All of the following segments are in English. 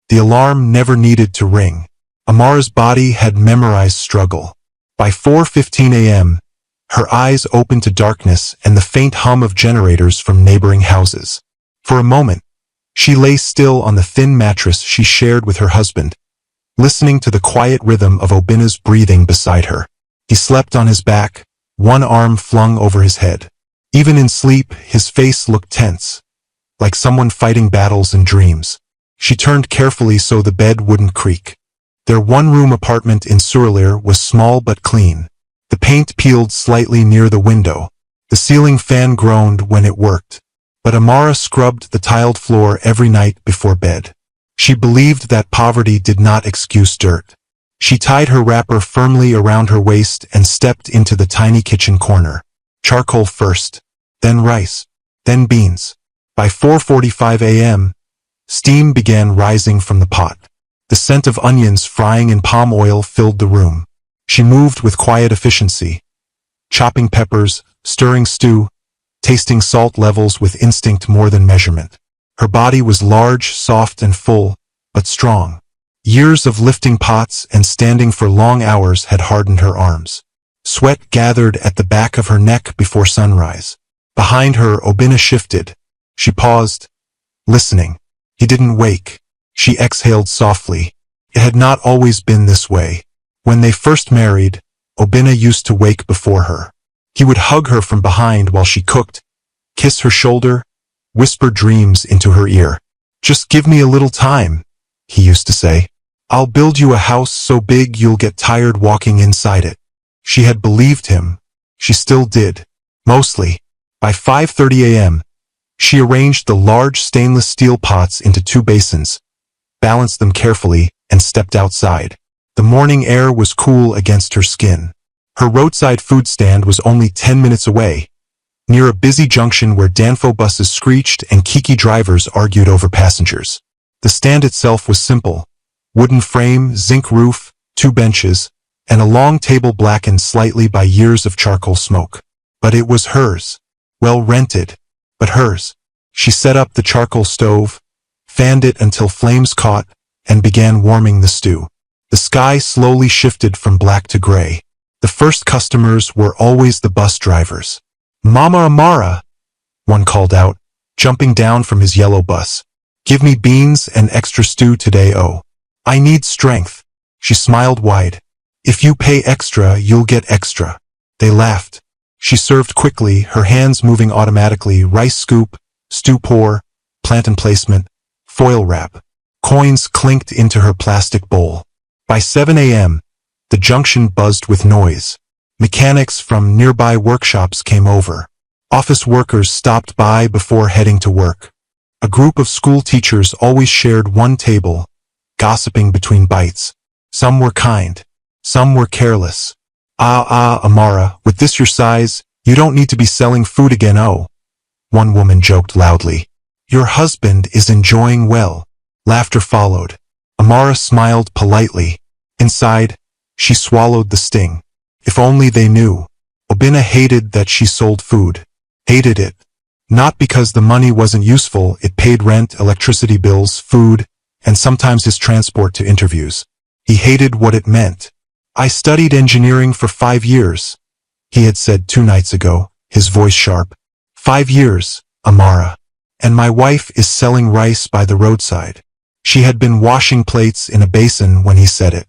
The alarm never needed to ring. Amara's body had memorized struggle. By 4:15 a.m., her eyes opened to darkness and the faint hum of generators from neighboring houses. For a moment, she lay still on the thin mattress she shared with her husband, listening to the quiet rhythm of Obina's breathing beside her. He slept on his back, one arm flung over his head. Even in sleep, his face looked tense, like someone fighting battles in dreams. She turned carefully so the bed wouldn't creak. Their one-room apartment in Suralire was small but clean. The paint peeled slightly near the window. The ceiling fan groaned when it worked. But Amara scrubbed the tiled floor every night before bed. She believed that poverty did not excuse dirt. She tied her wrapper firmly around her waist and stepped into the tiny kitchen corner. Charcoal first, then rice, then beans. By 4:45 a.m., steam began rising from the pot. The scent of onions frying in palm oil filled the room. She moved with quiet efficiency, chopping peppers, stirring stew, tasting salt levels with instinct more than measurement. Her body was large, soft, and full, but strong. Years of lifting pots and standing for long hours had hardened her arms. Sweat gathered at the back of her neck before sunrise. Behind her, Obina shifted. She paused, listening. He didn't wake. She exhaled softly. It had not always been this way. When they first married, Obina used to wake before her. He would hug her from behind while she cooked, kiss her shoulder, whisper dreams into her ear. "Just give me a little time," he used to say. "I'll build you a house so big you'll get tired walking inside it." She had believed him. She still did. Mostly. By 5:30 a.m., she arranged the large stainless steel pots into 2 basins, balanced them carefully, and stepped outside. The morning air was cool against her skin. Her roadside food stand was only 10 minutes away, near a busy junction where Danfo buses screeched and Kiki drivers argued over passengers. The stand itself was simple. Wooden frame, zinc roof, 2 benches, and a long table blackened slightly by years of charcoal smoke. But it was hers. Well rented, but hers. She set up the charcoal stove, fanned it until flames caught, and began warming the stew. The sky slowly shifted from black to gray. The first customers were always the bus drivers. "Mama Amara," one called out, jumping down from his yellow bus. "Give me beans and extra stew today, oh. I need strength." She smiled wide. "If you pay extra, you'll get extra." They laughed. She served quickly, her hands moving automatically, rice scoop, stew pour, plantain placement, foil wrap. Coins clinked into her plastic bowl. By 7 a.m., the junction buzzed with noise. Mechanics from nearby workshops came over. Office workers stopped by before heading to work. A group of school teachers always shared one table, gossiping between bites. Some were kind. Some were careless. Amara, with this your size, you don't need to be selling food again, oh." One woman joked loudly. "Your husband is enjoying well." Laughter followed. Amara smiled politely. Inside, she swallowed the sting. If only they knew. Obina hated that she sold food. Hated it. Not because the money wasn't useful, it paid rent, electricity bills, food, and sometimes his transport to interviews. He hated what it meant. "I studied engineering for 5 years, he had said 2 nights ago, his voice sharp. 5 years, Amara. And my wife is selling rice by the roadside." She had been washing plates in a basin when he said it.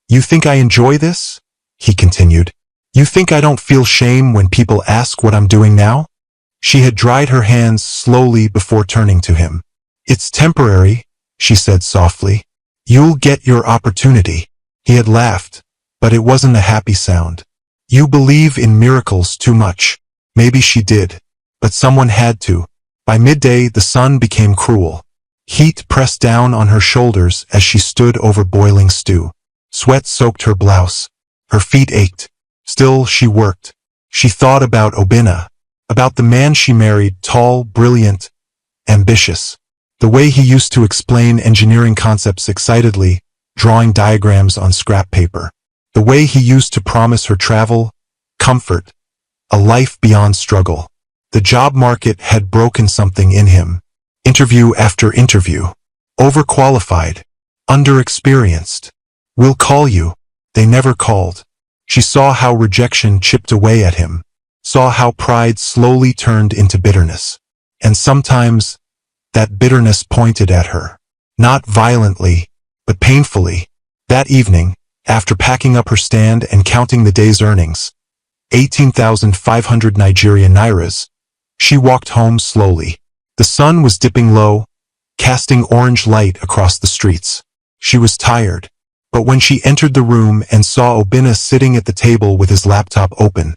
"You think I enjoy this?" he continued. "You think I don't feel shame when people ask what I'm doing now?" She had dried her hands slowly before turning to him. "It's temporary," she said softly. "You'll get your opportunity." He had laughed, but it wasn't a happy sound. "You believe in miracles too much." Maybe she did, but someone had to. By midday, the sun became cruel. Heat pressed down on her shoulders as she stood over boiling stew. Sweat soaked her blouse. Her feet ached. Still, she worked. She thought about Obina, about the man she married, tall, brilliant, ambitious. The way he used to explain engineering concepts excitedly, drawing diagrams on scrap paper. The way he used to promise her travel, comfort, a life beyond struggle. The job market had broken something in him. Interview after interview. Overqualified. Underexperienced. We'll call you. They never called. She saw how rejection chipped away at him, saw how pride slowly turned into bitterness. And sometimes, that bitterness pointed at her. Not violently, but painfully. That evening, after packing up her stand and counting the day's earnings, 18,500 Nigerian nairas, she walked home slowly. The sun was dipping low, casting orange light across the streets. She was tired, but when she entered the room and saw Obinna sitting at the table with his laptop open,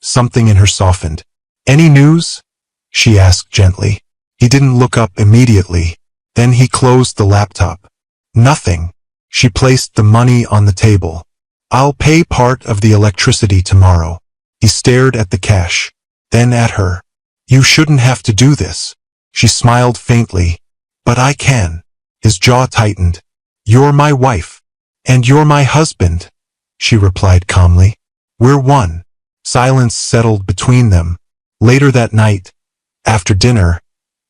something in her softened. "Any news?" she asked gently. He didn't look up immediately. Then he closed the laptop. "Nothing." She placed the money on the table. "I'll pay part of the electricity tomorrow." He stared at the cash, then at her. "You shouldn't have to do this." She smiled faintly. "But I can." His jaw tightened. "You're my wife. And you're my husband," she replied calmly. "We're one." Silence settled between them. Later that night, after dinner,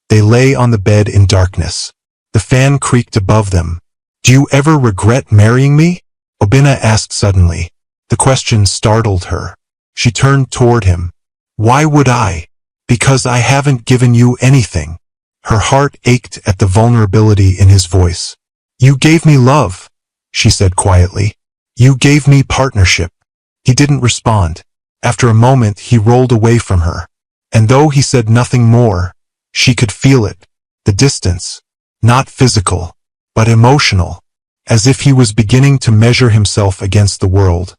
they lay on the bed in darkness. The fan creaked above them. "Do you ever regret marrying me?" Obinna asked suddenly. The question startled her. She turned toward him. "Why would I?" "Because I haven't given you anything." Her heart ached at the vulnerability in his voice. "You gave me love," she said quietly. "You gave me partnership." He didn't respond. After a moment he rolled away from her. And though he said nothing more, she could feel it. The distance. Not physical, but emotional. As if he was beginning to measure himself against the world.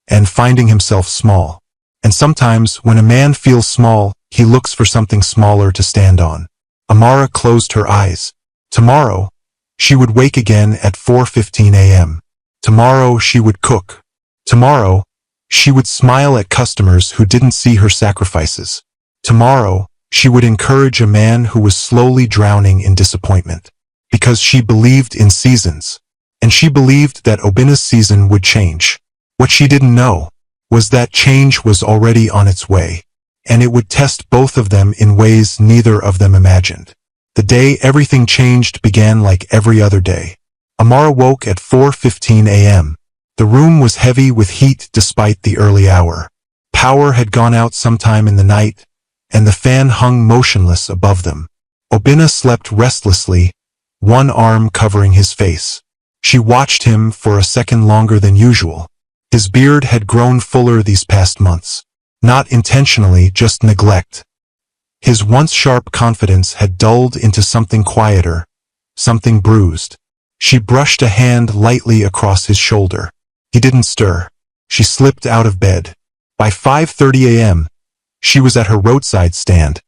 And finding himself small. And sometimes when a man feels small, he looks for something smaller to stand on. Amara closed her eyes. Tomorrow, she would wake again at 4:15 a.m. Tomorrow she would cook. Tomorrow, she would smile at customers who didn't see her sacrifices. Tomorrow, she would encourage a man who was slowly drowning in disappointment. Because she believed in seasons. And she believed that Obinna's season would change. What she didn't know was that change was already on its way. And it would test both of them in ways neither of them imagined. The day everything changed began like every other day. Amara woke at 4:15 a.m. The room was heavy with heat despite the early hour. Power had gone out sometime in the night, and the fan hung motionless above them. Obinna slept restlessly, one arm covering his face. She watched him for a second longer than usual. His beard had grown fuller these past months. Not intentionally, just neglect. His once sharp confidence had dulled into something quieter, something bruised. She brushed a hand lightly across his shoulder. He didn't stir. She slipped out of bed. By 5:30 a.m., she was at her roadside stand,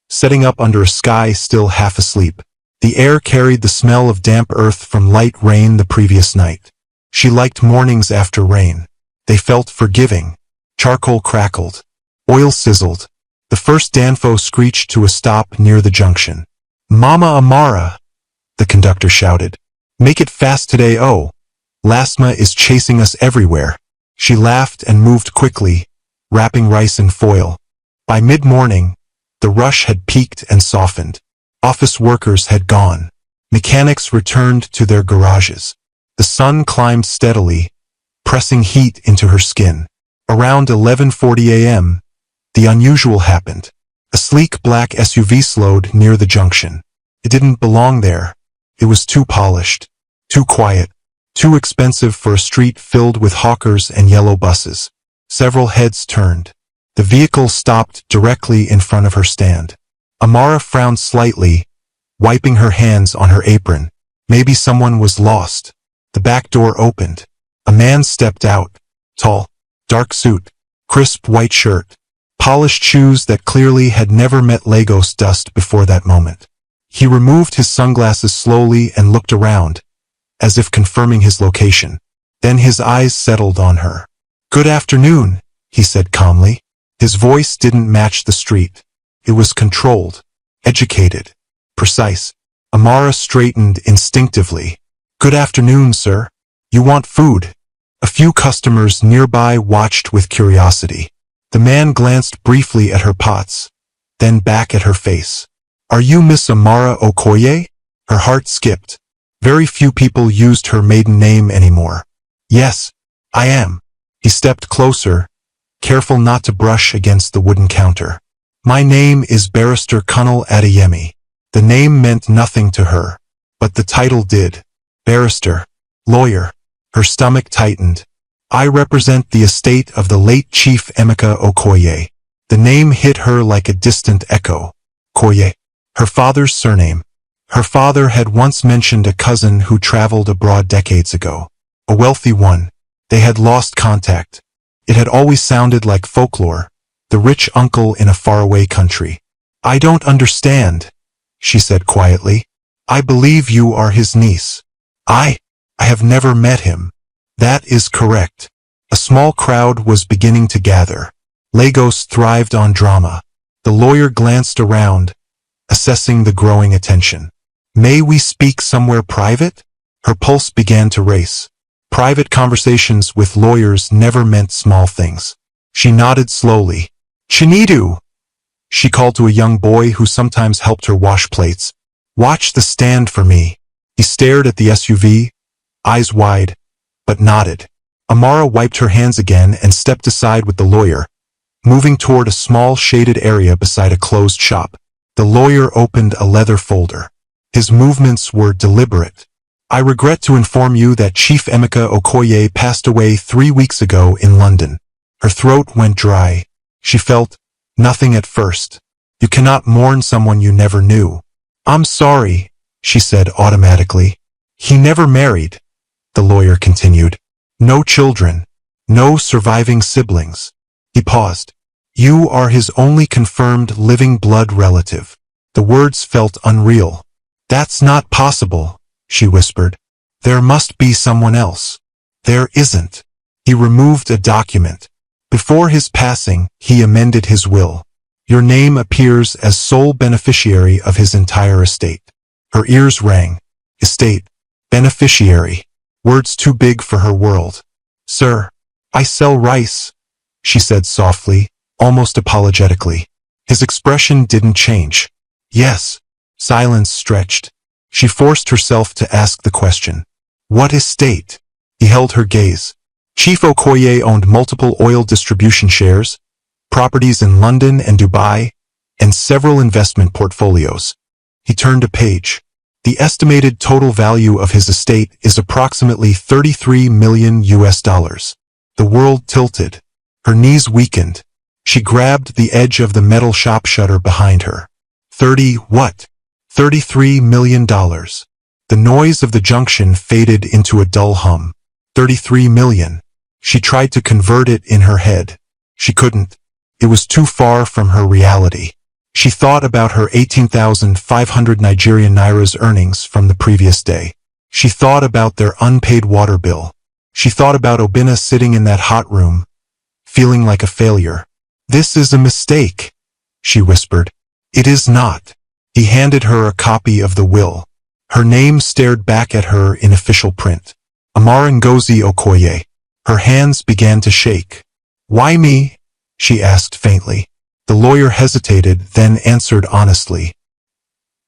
setting up under a sky still half asleep. The air carried the smell of damp earth from light rain the previous night. She liked mornings after rain. They felt forgiving. Charcoal crackled. Oil sizzled. The first Danfo screeched to a stop near the junction. "Mama Amara!" the conductor shouted. "Make it fast today, oh! Lasma is chasing us everywhere." She laughed and moved quickly, wrapping rice in foil. By mid-morning, the rush had peaked and softened. Office workers had gone. Mechanics returned to their garages. The sun climbed steadily, pressing heat into her skin. Around 11:40 a.m., the unusual happened. A sleek black SUV slowed near the junction. It didn't belong there. It was too polished, too quiet, too expensive for a street filled with hawkers and yellow buses. Several heads turned. The vehicle stopped directly in front of her stand. Amara frowned slightly, wiping her hands on her apron. Maybe someone was lost. The back door opened. A man stepped out. Tall, dark suit, crisp white shirt, polished shoes that clearly had never met Lagos dust before that moment. He removed his sunglasses slowly and looked around, as if confirming his location. Then his eyes settled on her. "Good afternoon," he said calmly. His voice didn't match the street. It was controlled, educated, precise. Amara straightened instinctively. "Good afternoon, sir. You want food?" A few customers nearby watched with curiosity. The man glanced briefly at her pots, then back at her face. "Are you Miss Amara Okoye?" Her heart skipped. Very few people used her maiden name anymore. Yes, I am. He stepped closer, careful not to brush against the wooden counter. My name is Barrister Kunal Adeyemi. The name meant nothing to her, but the title did. Barrister, lawyer. Her stomach tightened. I represent the estate of the late Chief Emeka Okoye. The name hit her like a distant echo. Okoye. Her father's surname. Her father had once mentioned a cousin who traveled abroad decades ago. A wealthy one. They had lost contact. It had always sounded like folklore. The rich uncle in a faraway country. I don't understand, she said quietly. I believe you are his niece. I have never met him. That is correct. A small crowd was beginning to gather. Lagos thrived on drama. The lawyer glanced around, assessing the growing attention. May we speak somewhere private? Her pulse began to race. Private conversations with lawyers never meant small things. She nodded slowly. Chinedu, she called to a young boy who sometimes helped her wash plates. Watch the stand for me. He stared at the SUV, eyes wide, but nodded. Amara wiped her hands again and stepped aside with the lawyer, moving toward a small shaded area beside a closed shop. The lawyer opened a leather folder. His movements were deliberate. I regret to inform you that Chief Emeka Okoye passed away 3 weeks ago in London. Her throat went dry. She felt nothing at first. You cannot mourn someone you never knew. I'm sorry, she said automatically. He never married, the lawyer continued. No children. No surviving siblings. He paused. You are his only confirmed living blood relative. The words felt unreal. That's not possible, she whispered. There must be someone else. There isn't. He removed a document. Before his passing, he amended his will. Your name appears as sole beneficiary of his entire estate. Her ears rang. Estate. Beneficiary. Words too big for her world. Sir, I sell rice, she said softly, almost apologetically. His expression didn't change. Yes. Silence stretched. She forced herself to ask the question. What estate? He held her gaze. Chief Okoye owned multiple oil distribution shares, properties in London and Dubai, and several investment portfolios. He turned a page. The estimated total value of his estate is approximately $33 million. The world tilted. Her knees weakened. She grabbed the edge of the metal shop shutter behind her. $33 million. The noise of the junction faded into a dull hum. 33 million. She tried to convert it in her head. She couldn't. It was too far from her reality. She thought about her 18,500 Nigerian nairas earnings from the previous day. She thought about their unpaid water bill. She thought about Obinna sitting in that hot room, feeling like a failure. This is a mistake, she whispered. It is not. He handed her a copy of the will. Her name stared back at her in official print. Amara Ngozi Okoye. Her hands began to shake. Why me? She asked faintly. The lawyer hesitated, then answered honestly.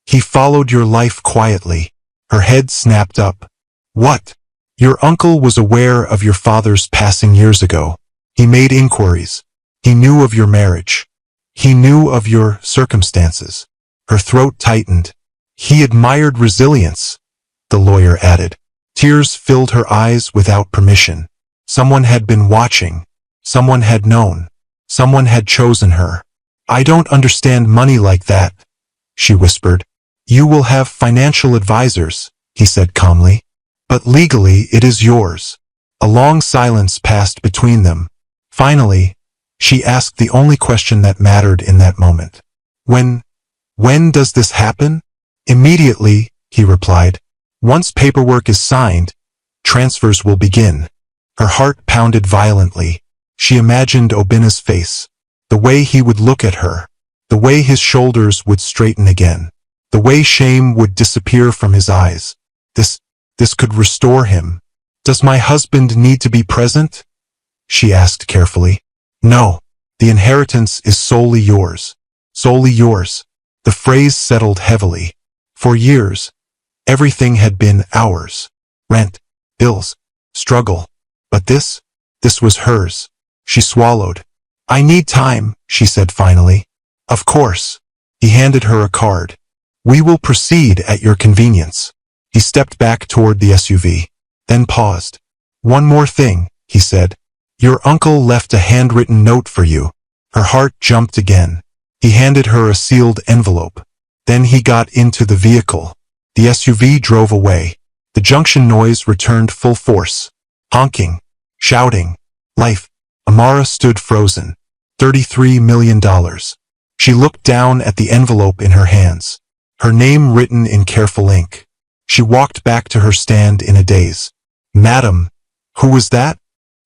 He followed your life quietly. Her head snapped up. What? Your uncle was aware of your father's passing years ago. He made inquiries. He knew of your marriage. He knew of your circumstances. Her throat tightened. He admired resilience, the lawyer added. Tears filled her eyes without permission. Someone had been watching. Someone had known. Someone had chosen her. I don't understand money like that, she whispered. You will have financial advisors, he said calmly. But legally it is yours. A long silence passed between them. Finally, she asked the only question that mattered in that moment. When does this happen? Immediately, he replied. Once paperwork is signed, transfers will begin. Her heart pounded violently. She imagined Obinna's face. The way he would look at her. The way his shoulders would straighten again. The way shame would disappear from his eyes. This could restore him. Does my husband need to be present? She asked carefully. No. The inheritance is solely yours. Solely yours. The phrase settled heavily. For years, Everything had been ours. Rent, bills, struggle. But this was hers. She swallowed. I need time, she said finally. Of course. He handed her a card. We will proceed at your convenience. He stepped back toward the SUV, then paused. One more thing, he said. Your uncle left a handwritten note for you. Her heart jumped again. He handed her a sealed envelope. Then he got into the vehicle. The SUV drove away. The junction noise returned full force. Honking, shouting, life. Amara stood frozen. $33 million. She looked down at the envelope in her hands, her name written in careful ink. She walked back to her stand in a daze. Madam, who was that?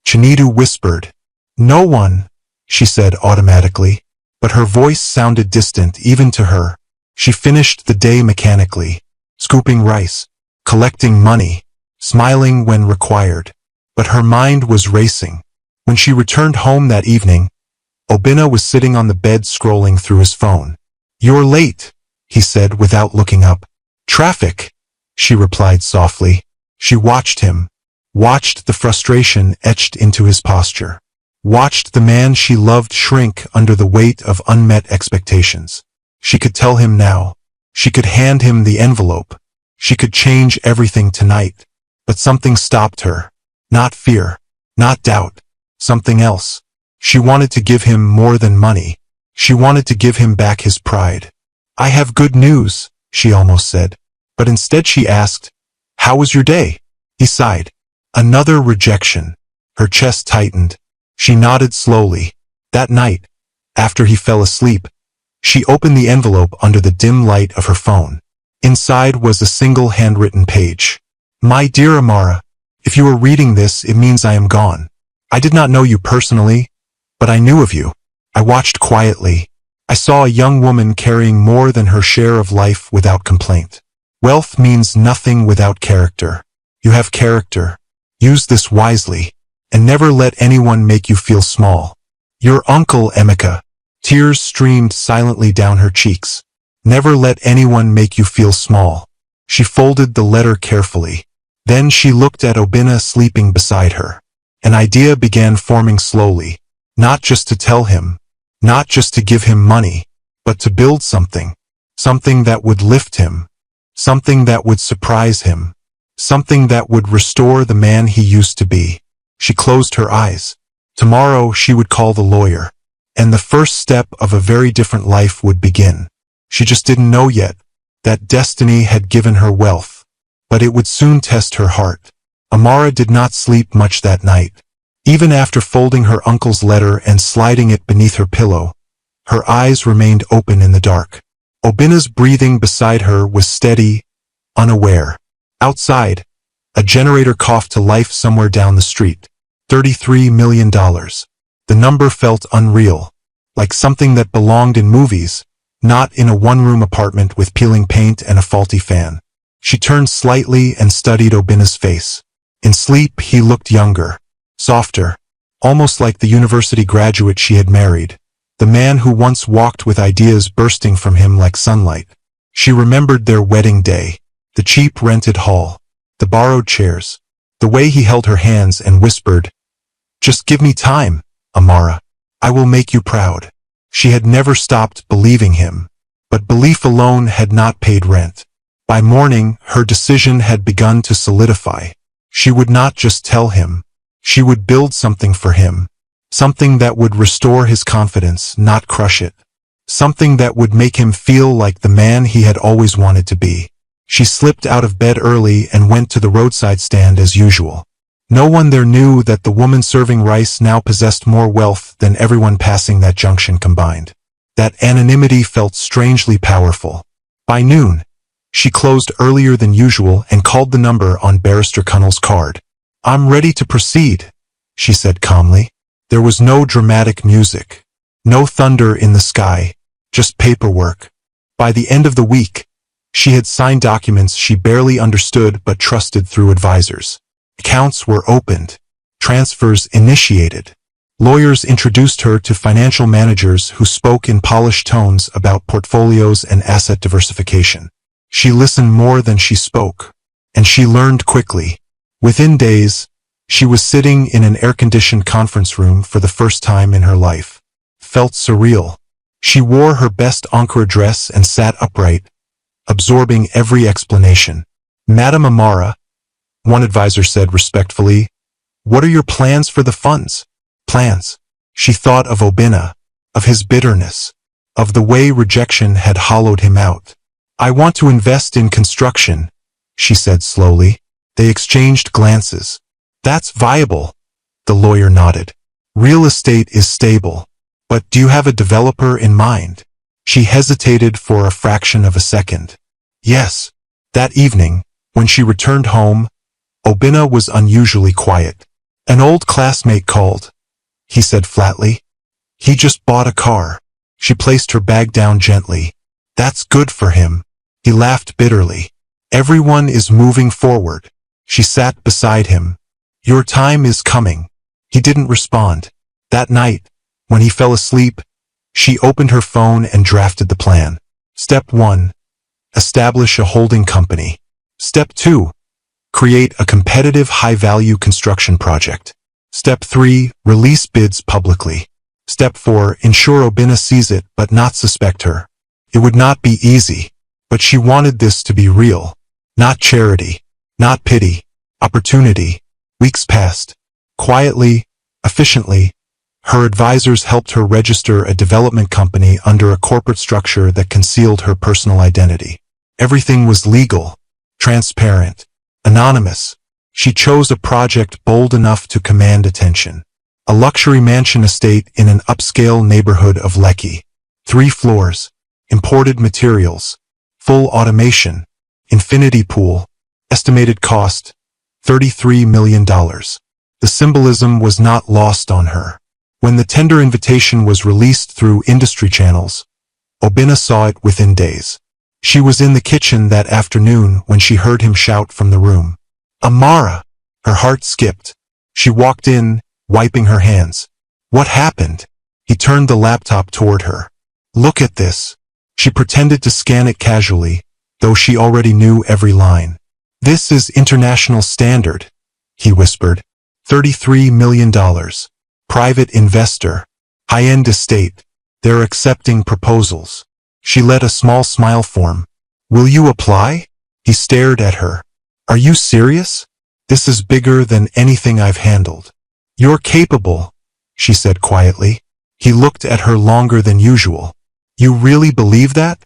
Chinidu whispered. No one, she said automatically, but her voice sounded distant even to her. She finished the day mechanically, scooping rice, collecting money, smiling when required. But her mind was racing. When she returned home that evening, Obinna was sitting on the bed scrolling through his phone. You're late, he said without looking up. Traffic, she replied softly. She watched him, watched the frustration etched into his posture, watched the man she loved shrink under the weight of unmet expectations. She could tell him now. She could hand him the envelope. She could change everything tonight. But something stopped her. Not fear, not doubt, something else. She wanted to give him more than money. She wanted to give him back his pride. I have good news, she almost said. But instead she asked, how was your day? He sighed. Another rejection. Her chest tightened. She nodded slowly. That night, after he fell asleep, she opened the envelope under the dim light of her phone. Inside was a single handwritten page. My dear Amara, if you are reading this, it means I am gone. I did not know you personally, but I knew of you. I watched quietly. I saw a young woman carrying more than her share of life without complaint. Wealth means nothing without character. You have character. Use this wisely, and never let anyone make you feel small. Your uncle, Emeka. Tears streamed silently down her cheeks. Never let anyone make you feel small. She folded the letter carefully. Then she looked at Obinna sleeping beside her. An idea began forming slowly. Not just to tell him, not just to give him money, but to build something. Something that would lift him. Something that would surprise him. Something that would restore the man he used to be. She closed her eyes. Tomorrow she would call the lawyer, and the first step of a very different life would begin. She just didn't know yet that destiny had given her wealth, but it would soon test her heart. Amara did not sleep much that night. Even after folding her uncle's letter and sliding it beneath her pillow, her eyes remained open in the dark. Obinna's breathing beside her was steady, unaware. Outside, a generator coughed to life somewhere down the street. $33 million. The number felt unreal, like something that belonged in movies, not in a one-room apartment with peeling paint and a faulty fan. She turned slightly and studied Obinna's face. In sleep, he looked younger, softer, almost like the university graduate she had married, the man who once walked with ideas bursting from him like sunlight. She remembered their wedding day, the cheap rented hall, the borrowed chairs, the way he held her hands and whispered, "Just give me time, Amara. I will make you proud." She had never stopped believing him, but belief alone had not paid rent. By morning, her decision had begun to solidify. She would not just tell him. She would build something for him. Something that would restore his confidence, not crush it. Something that would make him feel like the man he had always wanted to be. She slipped out of bed early and went to the roadside stand as usual. No one there knew that the woman serving rice now possessed more wealth than everyone passing that junction combined. That anonymity felt strangely powerful. By noon, she closed earlier than usual and called the number on Barrister Cunnell's card. "I'm ready to proceed," she said calmly. There was no dramatic music, no thunder in the sky, just paperwork. By the end of the week, she had signed documents she barely understood but trusted through advisors. Accounts were opened, transfers initiated. Lawyers introduced her to financial managers who spoke in polished tones about portfolios and asset diversification. She listened more than she spoke, and she learned quickly. Within days, she was sitting in an air-conditioned conference room for the first time in her life. Felt surreal. She wore her best Ankara dress and sat upright, absorbing every explanation. "Madam Amara," one advisor said respectfully, "what are your plans for the funds?" Plans. She thought of Obina, of his bitterness, of the way rejection had hollowed him out. "I want to invest in construction," she said slowly. They exchanged glances. "That's viable," the lawyer nodded. "Real estate is stable. But do you have a developer in mind?" She hesitated for a fraction of a second. Yes. That evening, when she returned home, Obina was unusually quiet. "An old classmate called," he said flatly. "He just bought a car." She placed her bag down gently. "That's good for him." He laughed bitterly. "Everyone is moving forward." She sat beside him. "Your time is coming." He didn't respond. That night, when he fell asleep, she opened her phone and drafted the plan. Step 1. Establish a holding company. Step 2. Create a competitive high-value construction project. Step 3. Release bids publicly. Step 4. Ensure Obina sees it but not suspect her. It would not be easy, but she wanted this to be real. Not charity. Not pity. Opportunity. Weeks passed. Quietly, efficiently, her advisors helped her register a development company under a corporate structure that concealed her personal identity. Everything was legal, transparent, anonymous. She chose a project bold enough to command attention. A luxury mansion estate in an upscale neighborhood of Lekki. 3 floors, imported materials, full automation, infinity pool, estimated cost, $33 million. The symbolism was not lost on her. When the tender invitation was released through industry channels, Obina saw it within days. She was in the kitchen that afternoon when she heard him shout from the room, "Amara!" Her heart skipped. She walked in, wiping her hands. "What happened?" He turned the laptop toward her. "Look at this." She pretended to scan it casually, though she already knew every line. "This is international standard," he whispered. $33 million. Private investor. High-end estate. They're accepting proposals. She let a small smile form. "Will you apply?" He stared at her. "Are you serious? This is bigger than anything I've handled." "You're capable," she said quietly. He looked at her longer than usual. "You really believe that?"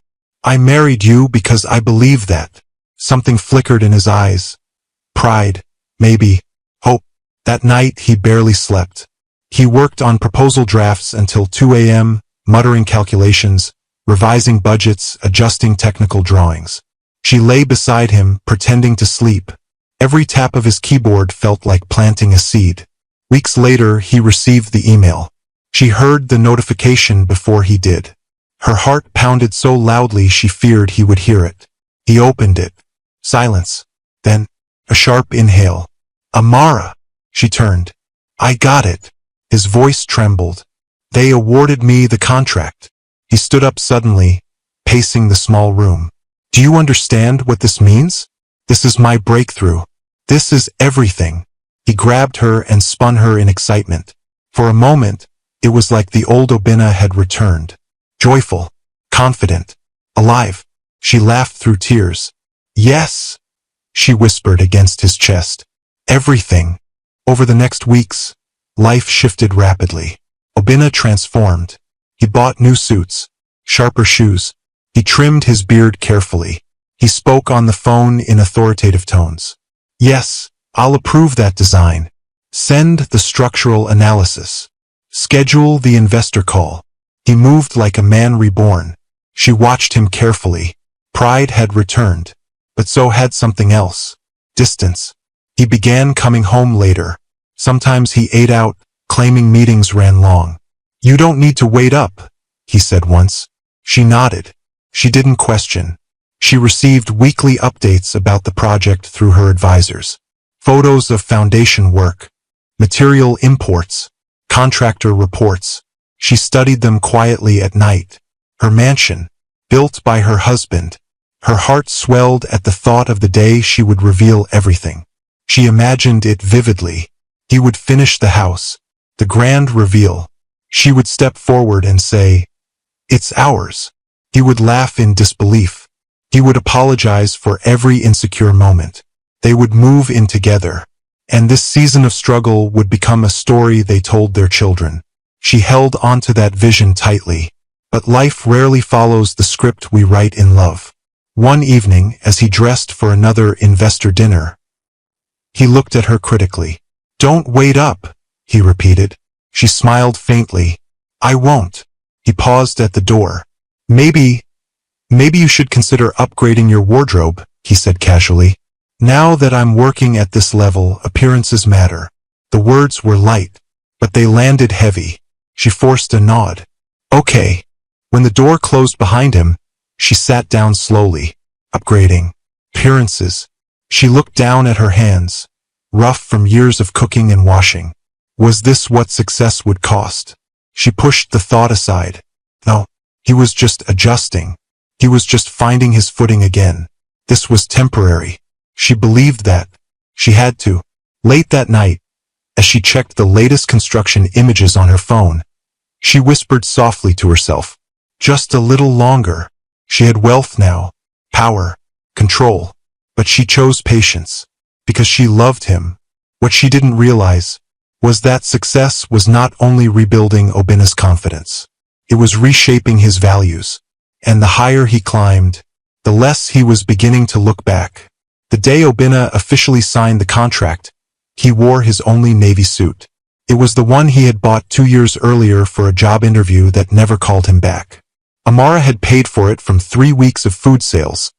"I married you because I believe that." Something flickered in his eyes. Pride, maybe, hope. That night he barely slept. He worked on proposal drafts until 2 a.m., muttering calculations, revising budgets, adjusting technical drawings. She lay beside him, pretending to sleep. Every tap of his keyboard felt like planting a seed. Weeks later, he received the email. She heard the notification before he did. Her heart pounded so loudly she feared he would hear it. He opened it. Silence. Then, a sharp inhale. "Amara!" She turned. "I got it." His voice trembled. "They awarded me the contract." He stood up suddenly, pacing the small room. "Do you understand what this means? This is my breakthrough. This is everything." He grabbed her and spun her in excitement. For a moment, it was like the old Obina had returned. Joyful, confident, alive. She laughed through tears. "Yes," she whispered against his chest. "Everything." Over the next weeks, life shifted rapidly. Obina transformed. He bought new suits, sharper shoes. He trimmed his beard carefully. He spoke on the phone in authoritative tones. "Yes, I'll approve that design. Send the structural analysis. Schedule the investor call." He moved like a man reborn. She watched him carefully. Pride had returned, but so had something else. Distance. He began coming home later. Sometimes he ate out, claiming meetings ran long. "You don't need to wait up," he said once. She nodded. She didn't question. She received weekly updates about the project through her advisors. Photos of foundation work, material imports, contractor reports. She studied them quietly at night. Her mansion, built by her husband, Her heart swelled at the thought of the day she would reveal everything. She imagined it vividly. He would finish the house. The grand reveal. She would step forward and say, "It's ours." He would laugh in disbelief. He would apologize for every insecure moment. They would move in together. And this season of struggle would become a story they told their children. She held onto that vision tightly. But life rarely follows the script we write in love. One evening, as he dressed for another investor dinner, he looked at her critically. "Don't wait up," he repeated. She smiled faintly. "I won't." He paused at the door. Maybe you should consider upgrading your wardrobe," he said casually. "Now that I'm working at this level, appearances matter." The words were light, but they landed heavy. She forced a nod. "Okay." When the door closed behind him, she sat down slowly. Upgrading. Appearances. She looked down at her hands, rough from years of cooking and washing. Was this what success would cost? She pushed the thought aside. No, he was just adjusting. He was just finding his footing again. This was temporary. She believed that. She had to. Late that night, as she checked the latest construction images on her phone, she whispered softly to herself, "Just a little longer." She had wealth now, power, control, but she chose patience because she loved him. What she didn't realize was that success was not only rebuilding Obina's confidence. It was reshaping his values. And the higher he climbed, the less he was beginning to look back. The day Obina officially signed the contract, he wore his only Navy suit. It was the one he had bought 2 years earlier for a job interview that never called him back. Amara had paid for it from 3 weeks of food sales,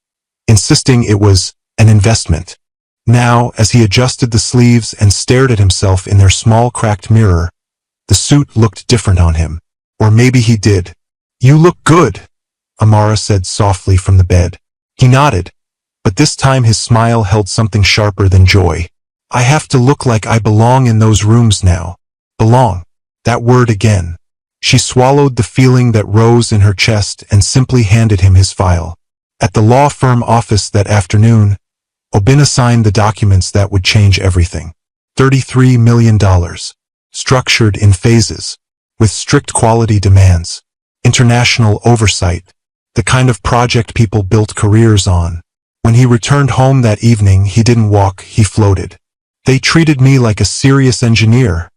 insisting it was an investment. Now, as he adjusted the sleeves and stared at himself in their small cracked mirror, the suit looked different on him. Or maybe he did. "You look good," Amara said softly from the bed. He nodded, but this time his smile held something sharper than joy. "I have to look like I belong in those rooms now." Belong. That word again. She swallowed the feeling that rose in her chest and simply handed him his file. At the law firm office that afternoon, Obina signed the documents that would change everything. $33 million. Structured in phases, with strict quality demands. International oversight. The kind of project people built careers on. When he returned home that evening, he didn't walk, he floated. "They treated me like a serious engineer,"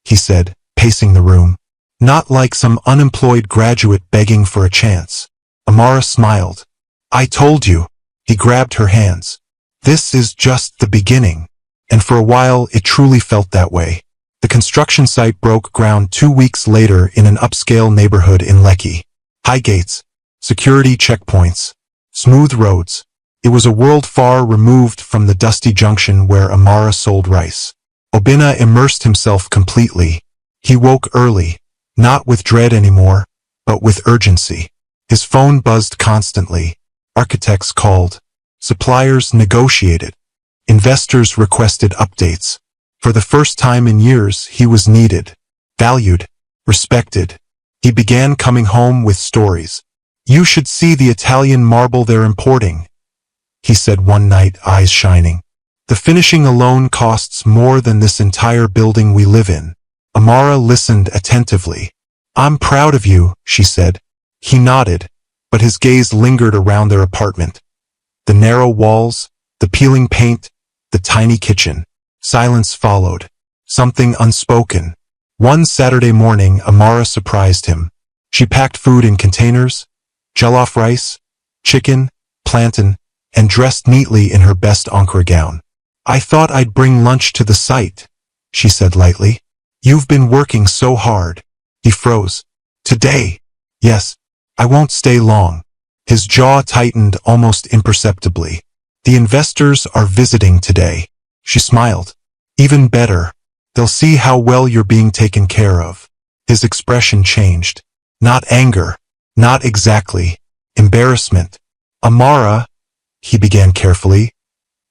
he said, pacing the room. "Not like some unemployed graduate begging for a chance." Amara smiled. "I told you." He grabbed her hands. "This is just the beginning." And for a while, it truly felt that way. The construction site broke ground 2 weeks later in an upscale neighborhood in Lekki. High gates, security checkpoints, smooth roads. It was a world far removed from the dusty junction where Amara sold rice. Obina immersed himself completely. He woke early, not with dread anymore, but with urgency. His phone buzzed constantly. Architects called. Suppliers negotiated. Investors requested updates. For the first time in years, he was needed, valued, respected. He began coming home with stories. "You should see the Italian marble they're importing," he said one night, eyes shining. "The finishing alone costs more than this entire building we live in." Amara listened attentively. "I'm proud of you," she said. He nodded, but his gaze lingered around their apartment. The narrow walls, the peeling paint, the tiny kitchen. Silence followed. Something unspoken. One Saturday morning, Amara surprised him. She packed food in containers, jollof rice, chicken, plantain, and dressed neatly in her best Ankara gown. "I thought I'd bring lunch to the site," she said lightly. "You've been working so hard." He froze. "Today?" "Yes. I won't stay long." His jaw tightened almost imperceptibly. "The investors are visiting today." She smiled. "Even better. They'll see how well you're being taken care of." His expression changed. Not anger. Not exactly. Embarrassment. "Amara," he began carefully.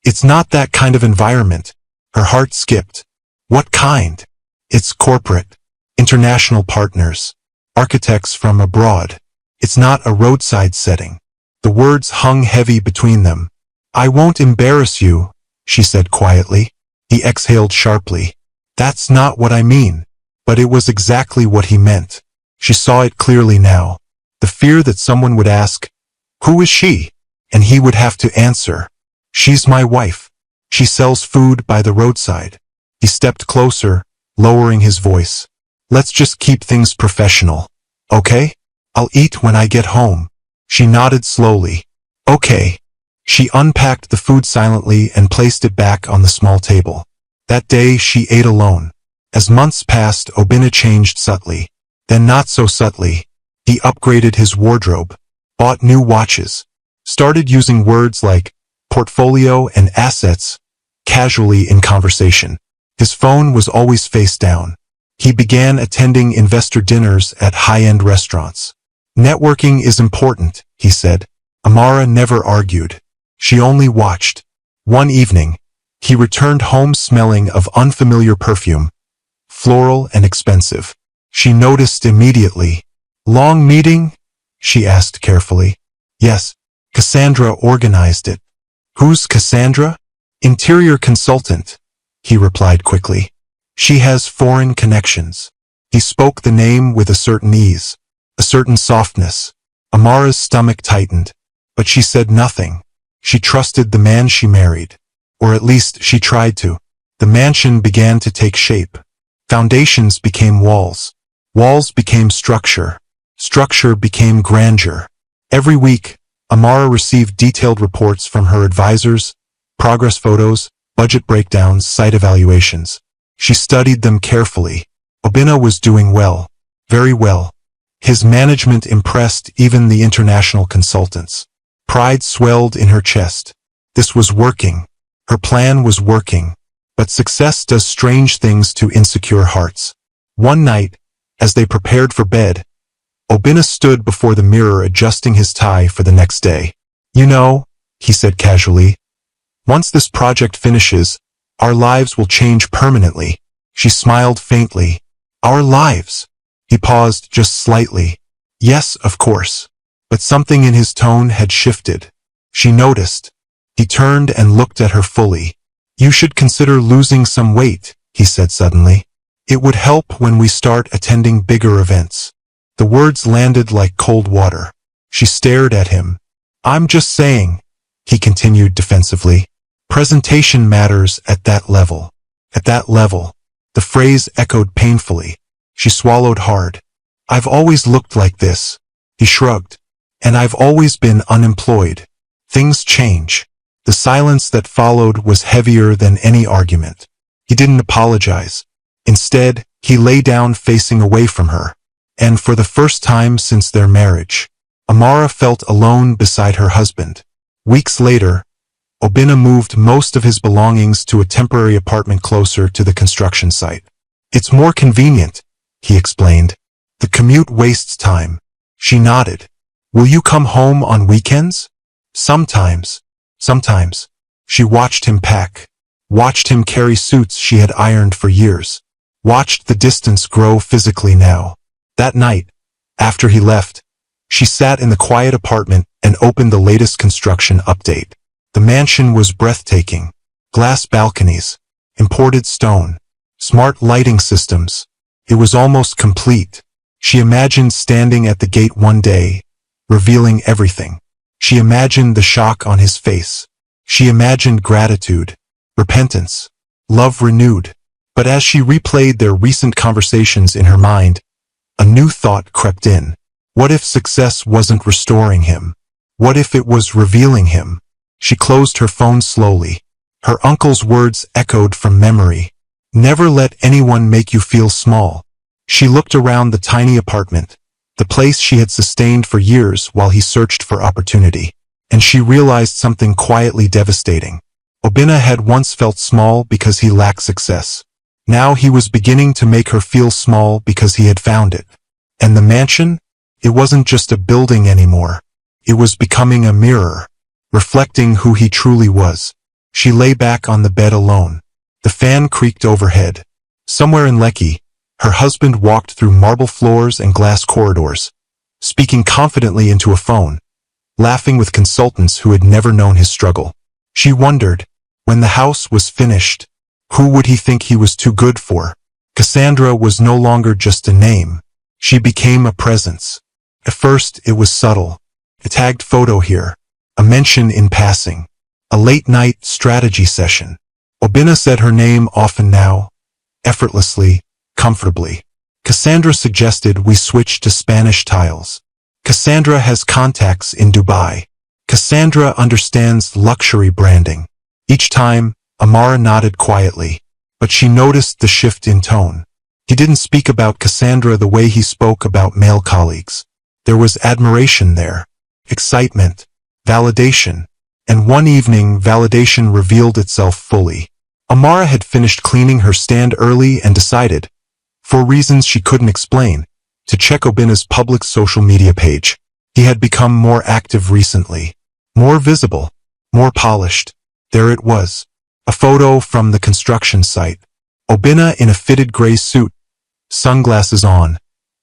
"It's not that kind of environment." Her heart skipped. "What kind?" "It's corporate. International partners. Architects from abroad. It's not a roadside setting." The words hung heavy between them. "I won't embarrass you," she said quietly. He exhaled sharply. "That's not what I mean." But it was exactly what he meant. She saw it clearly now. The fear that someone would ask, "Who is she?" And he would have to answer, "She's my wife. She sells food by the roadside." He stepped closer, lowering his voice. "Let's just keep things professional. Okay? I'll eat when I get home." She nodded slowly. "Okay." She unpacked the food silently and placed it back on the small table. That day she ate alone. As months passed, Obinna changed subtly. Then not so subtly. He upgraded his wardrobe, bought new watches, started using words like portfolio and assets casually in conversation. His phone was always face down. He began attending investor dinners at high-end restaurants. "Networking is important," he said. Amara never argued. She only watched. One evening, he returned home smelling of unfamiliar perfume, floral and expensive. She noticed immediately. "Long meeting?" she asked carefully. "Yes, Cassandra organized it." "Who's Cassandra?" "Interior consultant," he replied quickly. "She has foreign connections." He spoke the name with a certain ease, a certain softness. Amara's stomach tightened, but she said nothing. She trusted the man she married, or at least she tried to. The mansion began to take shape. Foundations became walls. Walls became structure. Structure became grandeur. Every week, Amara received detailed reports from her advisors, progress photos, budget breakdowns, site evaluations. She studied them carefully. Obinna was doing well, very well. His management impressed even the international consultants. Pride swelled in her chest. This was working. Her plan was working. But success does strange things to insecure hearts. One night, as they prepared for bed, Obinna stood before the mirror adjusting his tie for the next day. "You know," he said casually, "once this project finishes, our lives will change permanently." She smiled faintly. "Our lives?" He paused just slightly. "Yes, of course." But something in his tone had shifted. She noticed. He turned and looked at her fully. "You should consider losing some weight," he said suddenly. "It would help when we start attending bigger events." The words landed like cold water. She stared at him. "I'm just saying," he continued defensively. "Presentation matters at that level." At that level. The phrase echoed painfully. She swallowed hard. "I've always looked like this." He shrugged. "And I've always been unemployed." Things change. The silence that followed was heavier than any argument. He didn't apologize. Instead, he lay down facing away from her. And for the first time since their marriage, Amara felt alone beside her husband. Weeks later, Obinna moved most of his belongings to a temporary apartment closer to the construction site. "It's more convenient," he explained. "The commute wastes time." She nodded. "Will you come home on weekends?" "Sometimes." Sometimes. She watched him pack. Watched him carry suits she had ironed for years. Watched the distance grow physically now. That night, after he left, she sat in the quiet apartment and opened the latest construction update. The mansion was breathtaking. Glass balconies, imported stone, smart lighting systems. It was almost complete. She imagined standing at the gate one day, revealing everything. She imagined the shock on his face. She imagined gratitude, repentance, love renewed. But as she replayed their recent conversations in her mind, a new thought crept in. What if success wasn't restoring him? What if it was revealing him? She closed her phone slowly. Her uncle's words echoed from memory. "Never let anyone make you feel small." She looked around the tiny apartment, the place she had sustained for years while he searched for opportunity. And she realized something quietly devastating. Obinna had once felt small because he lacked success. Now he was beginning to make her feel small because he had found it. And the mansion? It wasn't just a building anymore. It was becoming a mirror, reflecting who he truly was. She lay back on the bed alone. The fan creaked overhead. Somewhere in Lekki, her husband walked through marble floors and glass corridors, speaking confidently into a phone. laughing with consultants who had never known his struggle. She wondered, when the house was finished, who would he think he was too good for? Cassandra was no longer just a name. She became a presence. At first, it was subtle. A tagged photo here, a mention in passing, a late-night strategy session. Obinna said her name often now, effortlessly, comfortably. Cassandra suggested we switch to Spanish tiles. Cassandra has contacts in Dubai. Cassandra understands luxury branding. Each time, Amara nodded quietly, but she noticed the shift in tone. He didn't speak about Cassandra the way he spoke about male colleagues. There was admiration there, excitement, validation, and one evening validation revealed itself fully. Amara had finished cleaning her stand early and decided, for reasons she couldn't explain, to check Obinna's public social media page. He had become more active recently, more visible, more polished. There it was, a photo from the construction site. Obinna in a fitted gray suit, sunglasses on,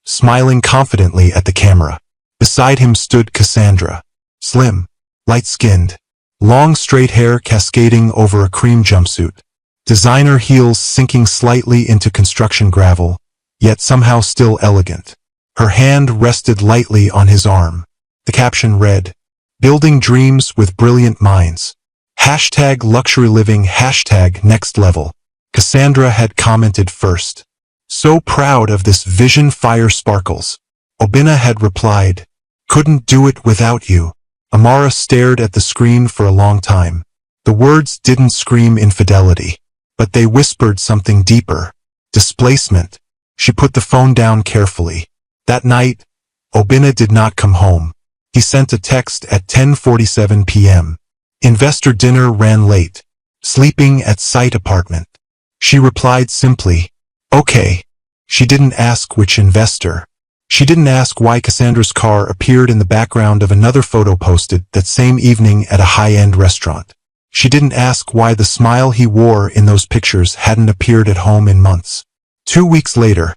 smiling confidently at the camera. Beside him stood Cassandra, slim, light-skinned, long straight hair cascading over a cream jumpsuit, designer heels sinking slightly into construction gravel, yet somehow still elegant. Her hand rested lightly on his arm. The caption read, "Building dreams with brilliant minds. Hashtag luxury living, hashtag next level." Cassandra had commented first. "So proud of this vision, fire sparkles." Obinna had replied, "Couldn't do it without you." Amara stared at the screen for a long time. The words didn't scream infidelity, but they whispered something deeper. Displacement. She put the phone down carefully. That night, Obinna did not come home. He sent a text at 10:47 p.m. Investor dinner ran late. Sleeping at site apartment. She replied simply, "Okay." She didn't ask which investor. She didn't ask why Cassandra's car appeared in the background of another photo posted that same evening at a high-end restaurant. She didn't ask why the smile he wore in those pictures hadn't appeared at home in months. 2 weeks later,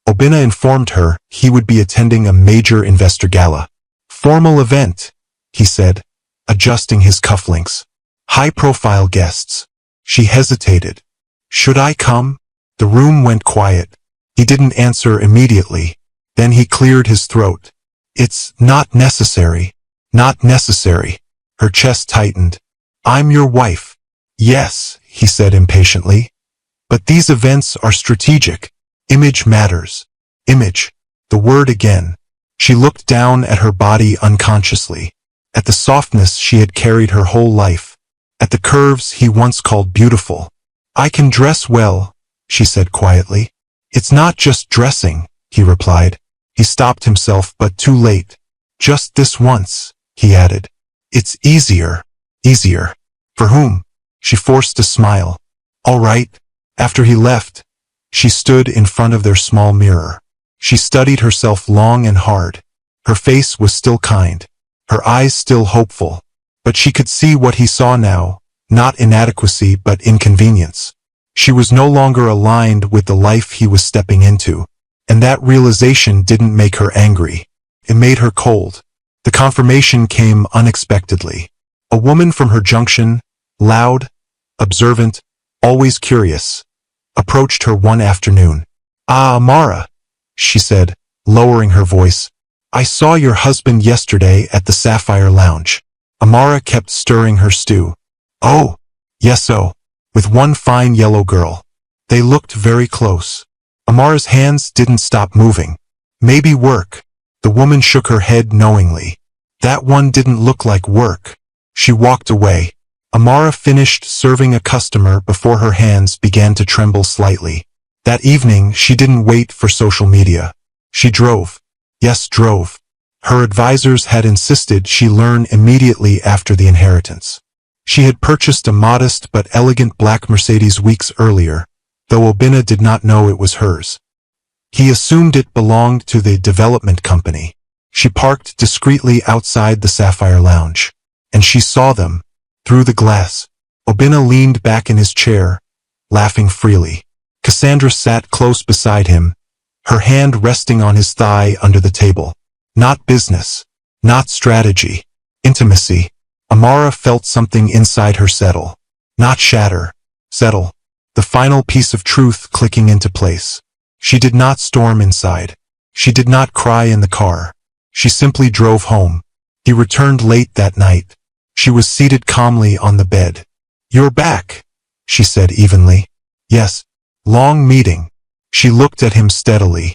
Obinna informed her he would be attending a major investor gala. "Formal event," he said, adjusting his cufflinks. "High-profile guests." She hesitated. "Should I come?" The room went quiet. He didn't answer immediately. Then he cleared his throat. "It's not necessary. Not necessary." Her chest tightened. "I'm your wife." "Yes," he said impatiently. "But these events are strategic. Image matters." Image. The word again. She looked down at her body unconsciously. At the softness she had carried her whole life. At the curves he once called beautiful. "I can dress well," she said quietly. "It's not just dressing," he replied. He stopped himself, but too late. "Just this once," he added. "It's easier." Easier. For whom? She forced a smile. "All right." After he left, she stood in front of their small mirror. She studied herself long and hard. Her face was still kind, her eyes still hopeful, but she could see what he saw now, not inadequacy but inconvenience. She was no longer aligned with the life he was stepping into, and that realization didn't make her angry. It made her cold. The confirmation came unexpectedly. A woman from her junction, loud, observant, always curious, approached her one afternoon. "Ah, Amara," she said, lowering her voice. "I saw your husband yesterday at the Sapphire Lounge." Amara kept stirring her stew. "Oh, yes-o, with one fine yellow girl." They looked very close. Amara's hands didn't stop moving. "Maybe work." The woman shook her head knowingly. "That one didn't look like work." She walked away. Amara finished serving a customer before her hands began to tremble slightly. That evening, she didn't wait for social media. She drove. Yes, drove. Her advisors had insisted she learn immediately after the inheritance. She had purchased a modest but elegant black Mercedes weeks earlier, though Obinna did not know it was hers. He assumed it belonged to the development company. She parked discreetly outside the Sapphire Lounge, and she saw them, through the glass. Obinna leaned back in his chair, laughing freely. Cassandra sat close beside him, her hand resting on his thigh under the table. Not business, not strategy, Intimacy. Amara felt something inside her settle. Not shatter. Settle. The final piece of truth clicking into place. She did not storm inside. She did not cry in the car. She simply drove home. He returned late that night. She was seated calmly on the bed. "You're back," she said evenly. "Yes." Long meeting. She looked at him steadily.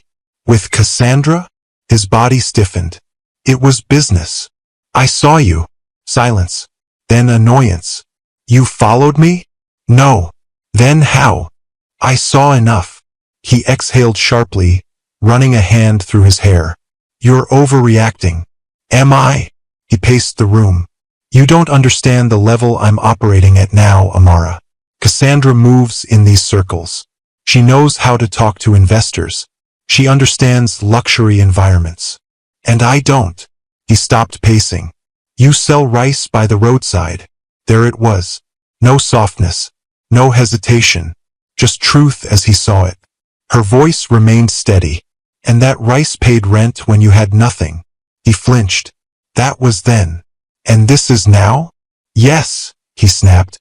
"With Cassandra?" His body stiffened. "It was business. I saw you." Silence. Then annoyance. "You followed me?" "No." "Then how?" "I saw enough." He exhaled sharply, running a hand through his hair. "You're overreacting." "Am I?" He paced the room. "You don't understand the level I'm operating at now, Amara. Cassandra moves in these circles. She knows how to talk to investors. She understands luxury environments. And I don't." He stopped pacing. "You sell rice by the roadside." There it was. No softness. No hesitation. Just truth as he saw it. Her voice remained steady. "And that rice paid rent when you had nothing." He flinched. "That was then. And this is now?" "Yes," he snapped.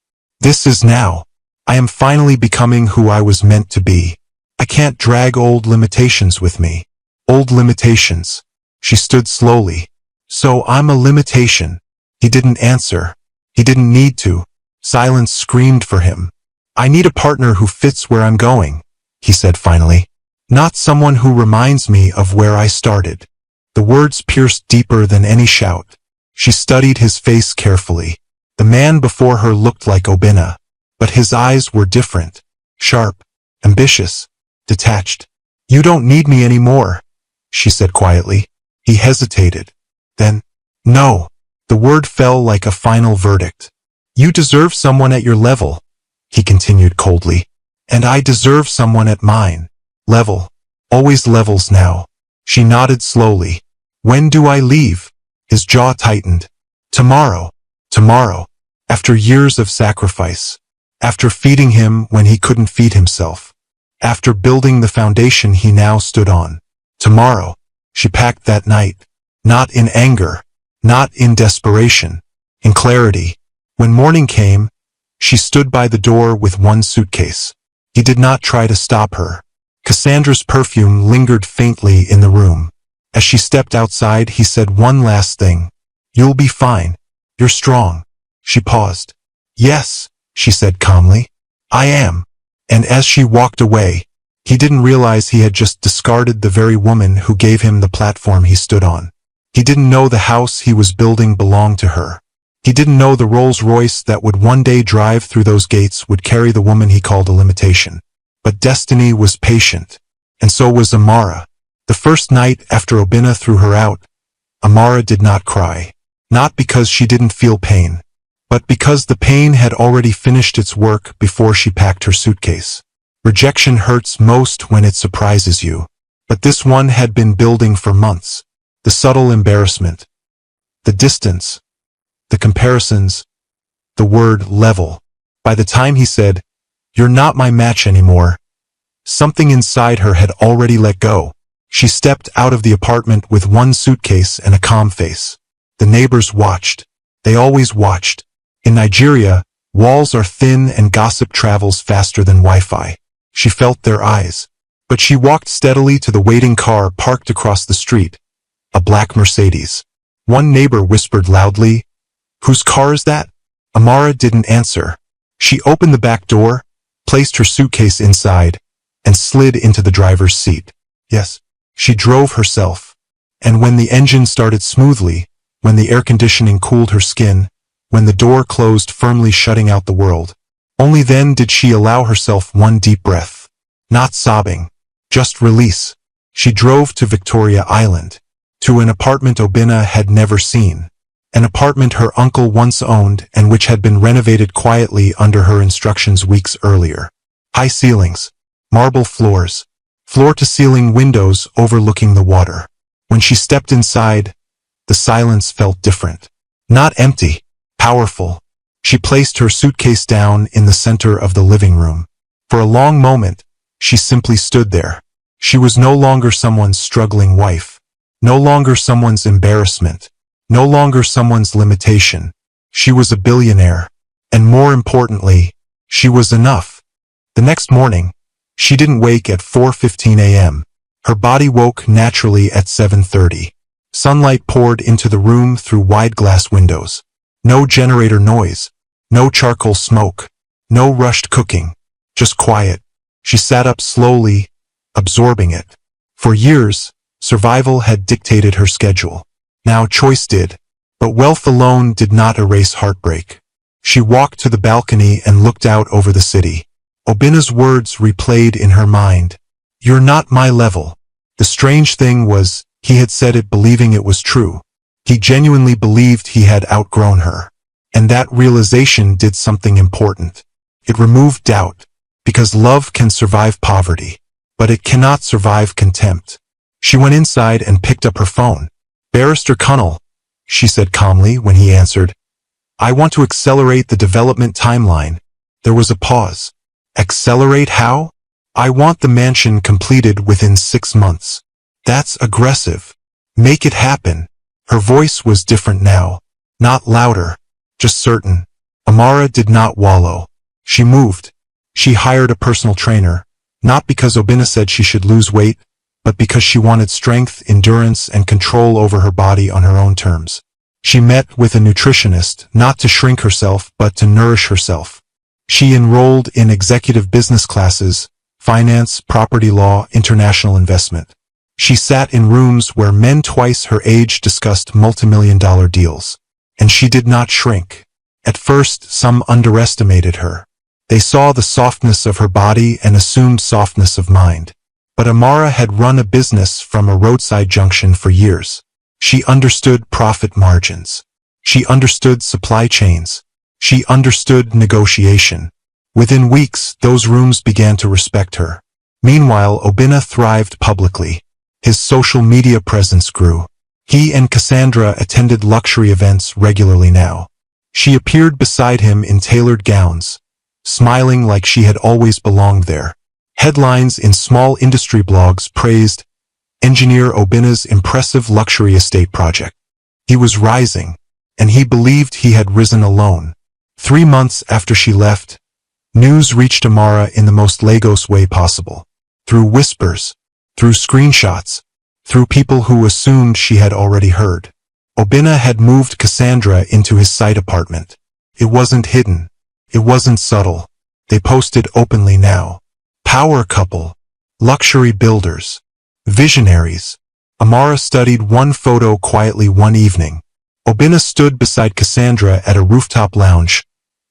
"This is now. I am finally becoming who I was meant to be. I can't drag old limitations with me." Old limitations. She stood slowly. "So I'm a limitation." He didn't answer. He didn't need to. Silence screamed for him. "I need a partner who fits where I'm going," he said finally. "Not someone who reminds me of where I started." The words pierced deeper than any shout. She studied his face carefully. The man before her looked like Obina, but his eyes were different. Sharp, ambitious, detached. "You don't need me anymore," she said quietly. He hesitated. Then, "No." The word fell like a final verdict. "You deserve someone at your level," he continued coldly. "And I deserve someone at mine. Level. Always levels now." She nodded slowly. "When do I leave?" His jaw tightened. "Tomorrow. Tomorrow. After years of sacrifice. After feeding him when he couldn't feed himself. After building the foundation he now stood on. Tomorrow." She packed that night. Not in anger. Not in desperation. In clarity. When morning came, she stood by the door with one suitcase. He did not try to stop her. Cassandra's perfume lingered faintly in the room. As she stepped outside, he said one last thing. "You'll be fine. You're strong." She paused. "Yes," she said calmly. "I am." And as she walked away, he didn't realize he had just discarded the very woman who gave him the platform he stood on. He didn't know the house he was building belonged to her. He didn't know the Rolls-Royce that would one day drive through those gates would carry the woman he called a limitation. But destiny was patient. And so was Amara. The first night after Obina threw her out, Amara did not cry. Not because she didn't feel pain, but because the pain had already finished its work before she packed her suitcase. Rejection hurts most when it surprises you. But this one had been building for months. The subtle embarrassment. The distance. The comparisons. The word level. By the time he said, "You're not my match anymore," something inside her had already let go. She stepped out of the apartment with one suitcase and a calm face. The neighbors watched. They always watched. In Nigeria, walls are thin and gossip travels faster than Wi-Fi. She felt their eyes. But she walked steadily to the waiting car parked across the street. A black Mercedes. One neighbor whispered loudly, "Whose car is that?" Amara didn't answer. She opened the back door, placed her suitcase inside, and slid into the driver's seat. Yes, she drove herself. And when the engine started smoothly, when the air conditioning cooled her skin, when the door closed firmly shutting out the world, only then did she allow herself one deep breath. Not sobbing, just release. She drove to Victoria Island, to an apartment Obina had never seen. An apartment her uncle once owned and which had been renovated quietly under her instructions weeks earlier. High ceilings, marble floors, floor-to-ceiling windows overlooking the water. When she stepped inside, the silence felt different. Not empty, powerful. She placed her suitcase down in the center of the living room. For a long moment, she simply stood there. She was no longer someone's struggling wife. No longer someone's embarrassment. No longer someone's limitation. She was a billionaire. And more importantly, she was enough. The next morning, she didn't wake at 4:15 a.m. Her body woke naturally at 7:30. Sunlight poured into the room through wide glass windows. No generator noise. No charcoal smoke. No rushed cooking. Just quiet. She sat up slowly, absorbing it. For years, survival had dictated her schedule. Now choice did. But wealth alone did not erase heartbreak. She walked to the balcony and looked out over the city. Obina's words replayed in her mind. "You're not my level." The strange thing was, he had said it believing it was true. He genuinely believed he had outgrown her. And that realization did something important. It removed doubt. Because love can survive poverty. But it cannot survive contempt. She went inside and picked up her phone. "Barrister Cunnell," she said calmly when he answered. "I want to accelerate the development timeline." There was a pause. "Accelerate how?" "I want the mansion completed within 6 months." "That's aggressive." "Make it happen." Her voice was different now. Not louder, just certain. Amara did not wallow. She moved. She hired a personal trainer, not because Obina said she should lose weight, but because she wanted strength, endurance, and control over her body on her own terms. She met with a nutritionist, not to shrink herself, but to nourish herself. She enrolled in executive business classes, finance, property law, international investment. She sat in rooms where men twice her age discussed multimillion-dollar deals. And she did not shrink. At first, some underestimated her. They saw the softness of her body and assumed softness of mind. But Amara had run a business from a roadside junction for years. She understood profit margins. She understood supply chains. She understood negotiation. Within weeks, those rooms began to respect her. Meanwhile, Obina thrived publicly. His social media presence grew. He and Cassandra attended luxury events regularly now. She appeared beside him in tailored gowns, smiling like she had always belonged there. Headlines in small industry blogs praised Engineer Obina's impressive luxury estate project. He was rising, and he believed he had risen alone. 3 months after she left, news reached Amara in the most Lagos way possible. Through whispers, through screenshots, through people who assumed she had already heard. Obina had moved Cassandra into his site apartment. It wasn't hidden. It wasn't subtle. They posted openly now. Power couple. Luxury builders. Visionaries. Amara studied one photo quietly one evening. Obina stood beside Cassandra at a rooftop lounge,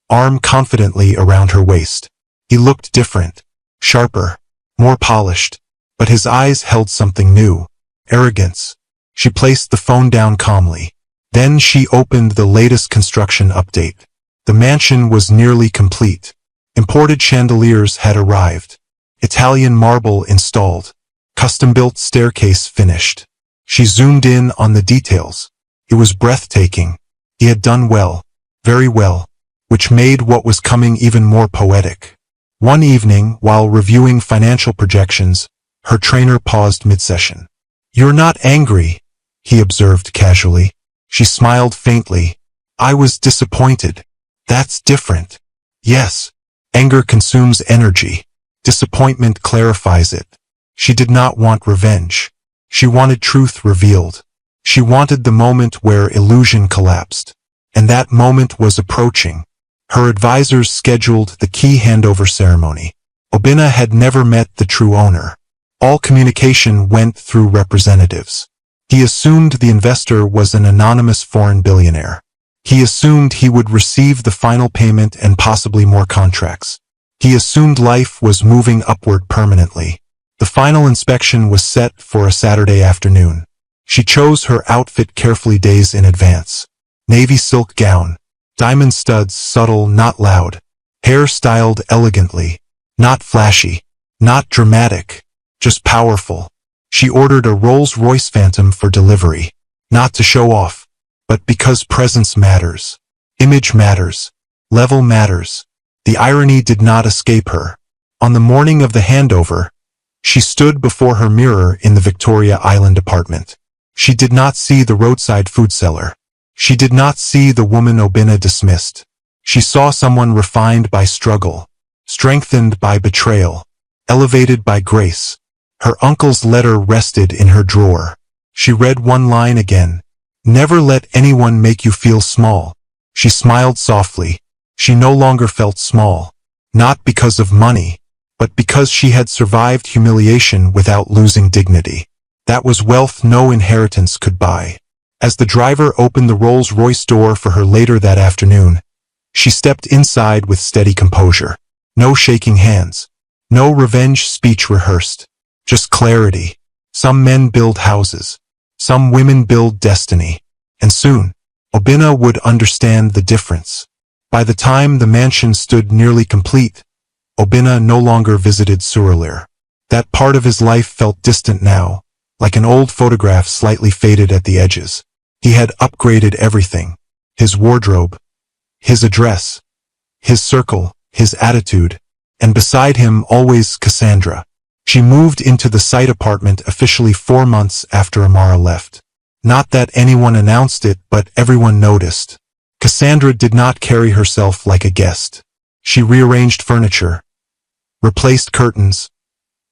arm confidently around her waist. He looked different, sharper, more polished, but his eyes held something new. Arrogance. She placed the phone down calmly. Then she opened the latest construction update. The mansion was nearly complete. Imported chandeliers had arrived. Italian marble installed. Custom-built staircase finished. She zoomed in on the details. It was breathtaking. He had done well, very well, which made what was coming even more poetic. One evening, while reviewing financial projections, her trainer paused mid-session. "You're not angry," he observed casually. She smiled faintly. "I was disappointed." "That's different." "Yes. Anger consumes energy. Disappointment clarifies it." She did not want revenge. She wanted truth revealed. She wanted the moment where illusion collapsed. And that moment was approaching. Her advisors scheduled the key handover ceremony. Obina had never met the true owner. All communication went through representatives. He assumed the investor was an anonymous foreign billionaire. He assumed he would receive the final payment and possibly more contracts. He assumed life was moving upward permanently. The final inspection was set for a Saturday afternoon. She chose her outfit carefully days in advance. Navy silk gown. Diamond studs, subtle, not loud. Hair styled elegantly. Not flashy. Not dramatic. Just powerful. She ordered a Rolls-Royce Phantom for delivery. Not to show off, but because presence matters. Image matters. Level matters. The irony did not escape her. On the morning of the handover, she stood before her mirror in the Victoria Island apartment. She did not see the roadside food seller. She did not see the woman Obina dismissed. She saw someone refined by struggle, strengthened by betrayal, elevated by grace. Her uncle's letter rested in her drawer. She read one line again. Never let anyone make you feel small. She smiled softly. She no longer felt small. Not because of money, but because she had survived humiliation without losing dignity. That was wealth no inheritance could buy. As the driver opened the Rolls-Royce door for her later that afternoon, she stepped inside with steady composure. No shaking hands. No revenge speech rehearsed. Just clarity. Some men build houses. Some women build destiny. And soon, Obina would understand the difference. By the time the mansion stood nearly complete, Obina no longer visited Surulere. That part of his life felt distant now, like an old photograph slightly faded at the edges. He had upgraded everything. His wardrobe, his address, his circle, his attitude, and beside him always Cassandra. She moved into the site apartment officially 4 months after Amara left. Not that anyone announced it, but everyone noticed. Cassandra did not carry herself like a guest. She rearranged furniture, replaced curtains,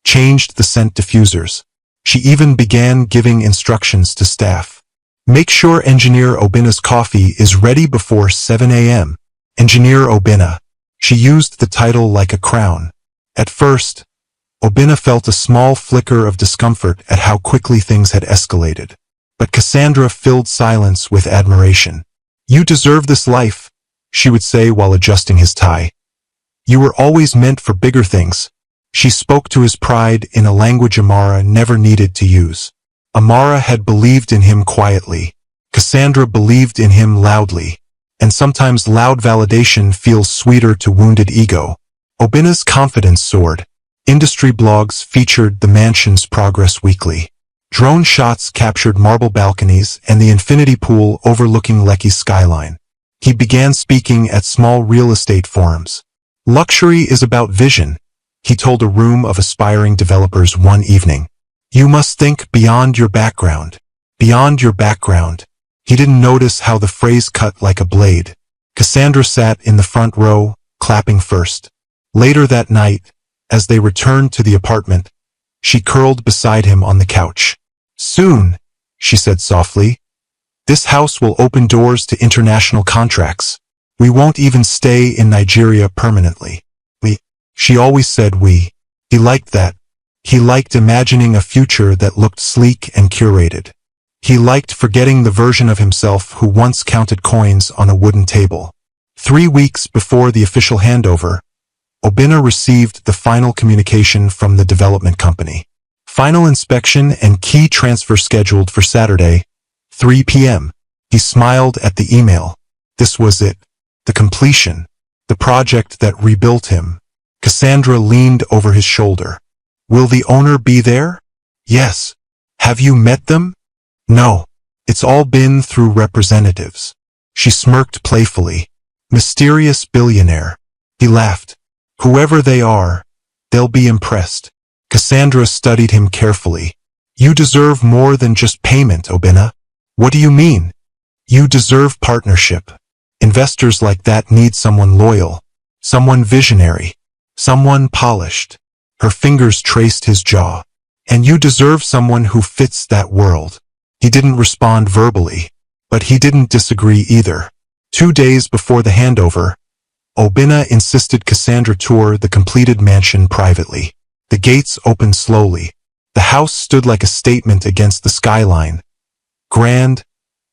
changed the scent diffusers. She even began giving instructions to staff. Make sure Engineer Obina's coffee is ready before 7 a.m. Engineer Obina. She used the title like a crown. At first, Obina felt a small flicker of discomfort at how quickly things had escalated. But Cassandra filled silence with admiration. You deserve this life, she would say while adjusting his tie. You were always meant for bigger things. She spoke to his pride in a language Amara never needed to use. Amara had believed in him quietly. Cassandra believed in him loudly. And sometimes loud validation feels sweeter to wounded ego. Obina's confidence soared. Industry blogs featured the mansion's progress weekly. Drone shots captured marble balconies and the infinity pool overlooking Lekki's skyline. He began speaking at small real estate forums. Luxury is about vision, he told a room of aspiring developers one evening. You must think beyond your background. Beyond your background. He didn't notice how the phrase cut like a blade. Cassandra sat in the front row, clapping first. Later that night, as they returned to the apartment, she curled beside him on the couch. Soon, she said softly, this house will open doors to international contracts. We won't even stay in Nigeria permanently. She always said we. He liked that. He liked imagining a future that looked sleek and curated. He liked forgetting the version of himself who once counted coins on a wooden table. 3 weeks before the official handover, Obina received the final communication from the development company. Final inspection and key transfer scheduled for Saturday, 3 p.m. He smiled at the email. This was it. The completion. The project that rebuilt him. Cassandra leaned over his shoulder. Will the owner be there? Yes. Have you met them? No. It's all been through representatives. She smirked playfully. Mysterious billionaire. He laughed. Whoever they are, they'll be impressed. Cassandra studied him carefully. You deserve more than just payment, Obina. What do you mean? You deserve partnership. Investors like that need someone loyal, someone visionary, someone polished. Her fingers traced his jaw. And you deserve someone who fits that world. He didn't respond verbally, but he didn't disagree either. 2 days before the handover, Obina insisted Cassandra tour the completed mansion privately. The gates opened slowly. The house stood like a statement against the skyline. Grand,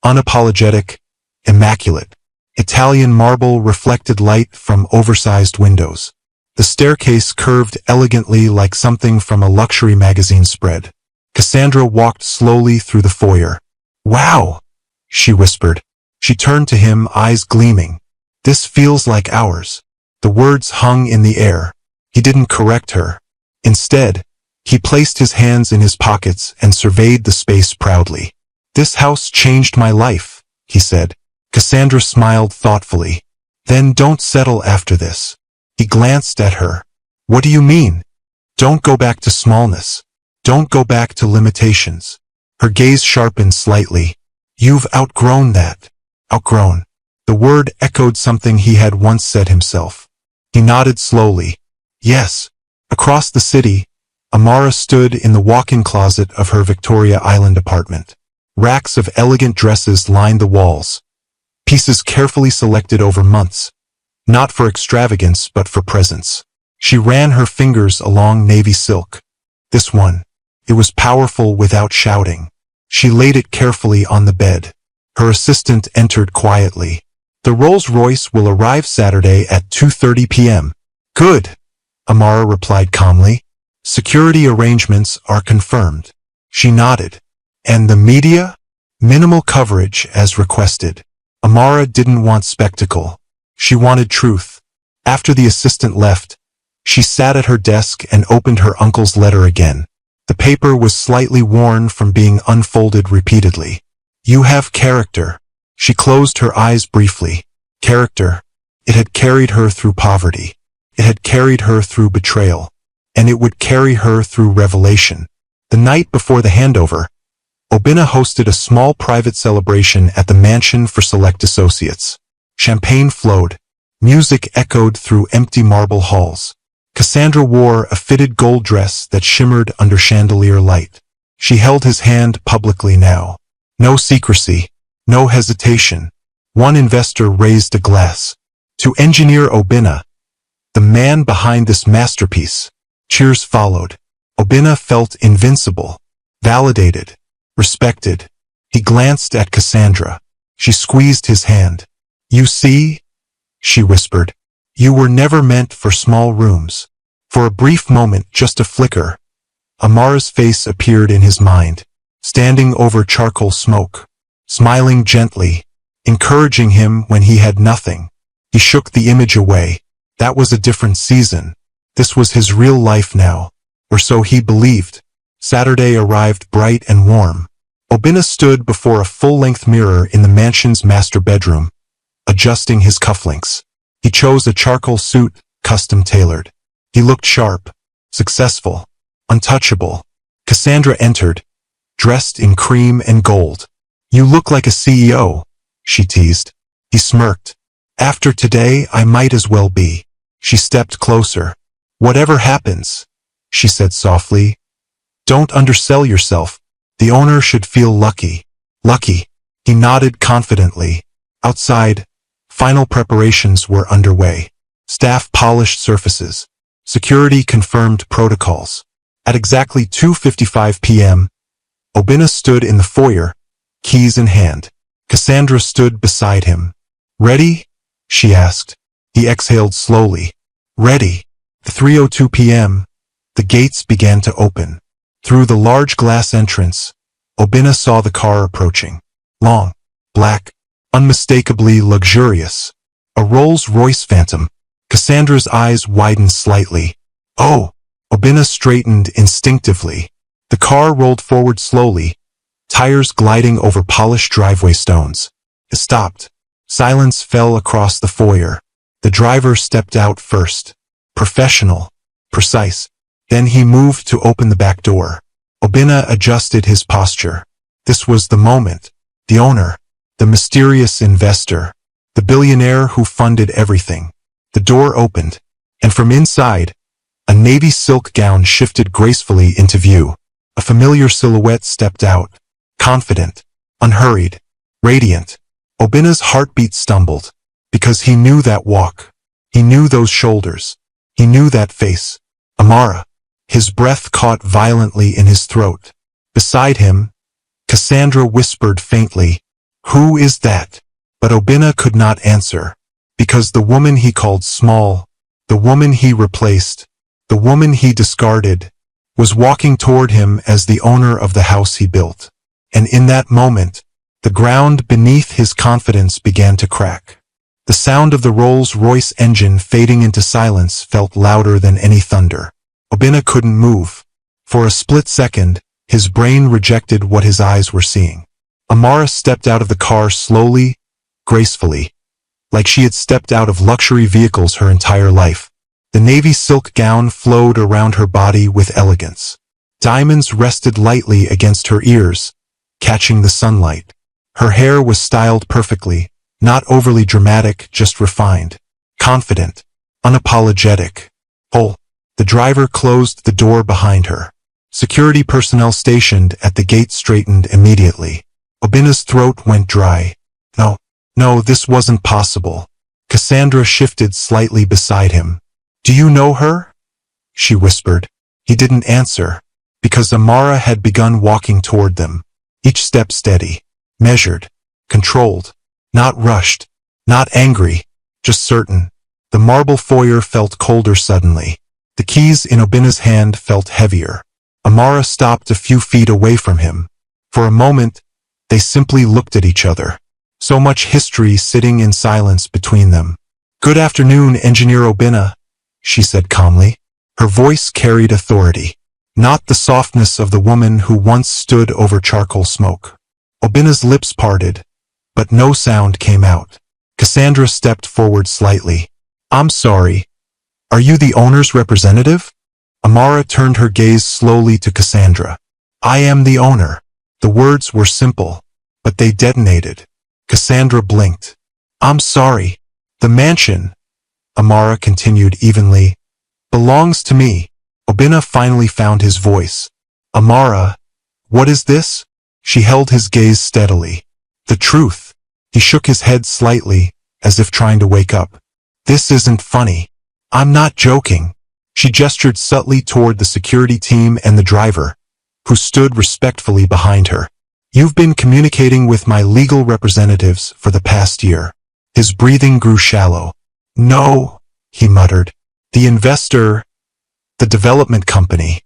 unapologetic, immaculate. Italian marble reflected light from oversized windows. The staircase curved elegantly like something from a luxury magazine spread. Cassandra walked slowly through the foyer. Wow, she whispered. She turned to him, eyes gleaming. This feels like ours. The words hung in the air. He didn't correct her. Instead, he placed his hands in his pockets and surveyed the space proudly. This house changed my life, he said. Cassandra smiled thoughtfully. Then don't settle after this. He glanced at her. What do you mean? Don't go back to smallness. Don't go back to limitations. Her gaze sharpened slightly. You've outgrown that. Outgrown. The word echoed something he had once said himself. He nodded slowly. Yes. Across the city, Amara stood in the walk-in closet of her Victoria Island apartment. Racks of elegant dresses lined the walls, pieces carefully selected over months, not for extravagance but for presence. She ran her fingers along navy silk. This one. It was powerful without shouting. She laid it carefully on the bed. Her assistant entered quietly. The Rolls-Royce will arrive Saturday at 2:30 p.m. Good, Amara replied calmly. Security arrangements are confirmed. She nodded. And the media? Minimal coverage as requested. Amara didn't want spectacle. She wanted truth. After the assistant left, she sat at her desk and opened her uncle's letter again. The paper was slightly worn from being unfolded repeatedly. You have character. She closed her eyes briefly. Character. It had carried her through poverty. It had carried her through betrayal. And it would carry her through revelation. The night before the handover, Obinna hosted a small private celebration at the mansion for select associates. Champagne flowed. Music echoed through empty marble halls. Cassandra wore a fitted gold dress that shimmered under chandelier light. She held his hand publicly now. No secrecy. No hesitation. One investor raised a glass. To engineer Obinna, the man behind this masterpiece. Cheers followed. Obinna felt invincible. Validated. Respected. He glanced at Cassandra. She squeezed his hand. You see? She whispered. You were never meant for small rooms. For a brief moment, just a flicker, Amara's face appeared in his mind, standing over charcoal smoke, smiling gently, encouraging him when he had nothing. He shook the image away. That was a different season. This was his real life now, or so he believed. Saturday arrived bright and warm. Obinna stood before a full-length mirror in the mansion's master bedroom, adjusting his cufflinks. He chose a charcoal suit, custom-tailored. He looked sharp, successful, untouchable. Cassandra entered, dressed in cream and gold. You look like a CEO, she teased. He smirked. After today, I might as well be. She stepped closer. Whatever happens, she said softly, don't undersell yourself. The owner should feel lucky. Lucky. He nodded confidently. Outside, final preparations were underway. Staff polished surfaces. Security confirmed protocols. At exactly 2:55 p.m., Obinna stood in the foyer, keys in hand. Cassandra stood beside him. Ready? She asked. He exhaled slowly. Ready. At 3:02 p.m., the gates began to open. Through the large glass entrance, Obinna saw the car approaching. Long, black, unmistakably luxurious. A Rolls-Royce Phantom. Cassandra's eyes widened slightly. Oh! Obinna straightened instinctively. The car rolled forward slowly, tires gliding over polished driveway stones. It stopped. Silence fell across the foyer. The driver stepped out first. Professional. Precise. Then he moved to open the back door. Obinna adjusted his posture. This was the moment. The owner. The mysterious investor. The billionaire who funded everything. The door opened, and from inside, a navy silk gown shifted gracefully into view. A familiar silhouette stepped out, confident, unhurried, radiant. Obinna's heartbeat stumbled, because he knew that walk. He knew those shoulders. He knew that face. Amara. His breath caught violently in his throat. Beside him, Cassandra whispered faintly, "Who is that?" But Obinna could not answer, because the woman he called small, the woman he replaced, the woman he discarded, was walking toward him as the owner of the house he built. And in that moment, the ground beneath his confidence began to crack. The sound of the Rolls-Royce engine fading into silence felt louder than any thunder. Obinna couldn't move. For a split second, his brain rejected what his eyes were seeing. Amara stepped out of the car slowly, gracefully, like she had stepped out of luxury vehicles her entire life. The navy silk gown flowed around her body with elegance. Diamonds rested lightly against her ears, catching the sunlight. Her hair was styled perfectly, Not overly dramatic, just refined. Confident. Unapologetic. Whole. The driver closed the door behind her. Security personnel stationed at the gate straightened immediately. Obina's throat went dry. No, this wasn't possible. Cassandra shifted slightly beside him. Do you know her? She whispered. He didn't answer, because Amara had begun walking toward them. Each step steady, measured, controlled, not rushed, not angry, just certain. The marble foyer felt colder suddenly. The keys in Obina's hand felt heavier. Amara stopped a few feet away from him. For a moment, they simply looked at each other. So much history sitting in silence between them. Good afternoon, Engineer Obina, she said calmly. Her voice carried authority, not the softness of the woman who once stood over charcoal smoke. Obina's lips parted, but no sound came out. Cassandra stepped forward slightly. I'm sorry. Are you the owner's representative? Amara turned her gaze slowly to Cassandra. I am the owner. The words were simple, but they detonated. Cassandra blinked. I'm sorry. The mansion, Amara continued evenly, belongs to me. Obina finally found his voice. Amara, what is this? She held his gaze steadily. The truth. He shook his head slightly, as if trying to wake up. This isn't funny. I'm not joking. She gestured subtly toward the security team and the driver, who stood respectfully behind her. You've been communicating with my legal representatives for the past year. His breathing grew shallow. No, he muttered. The investor, the development company.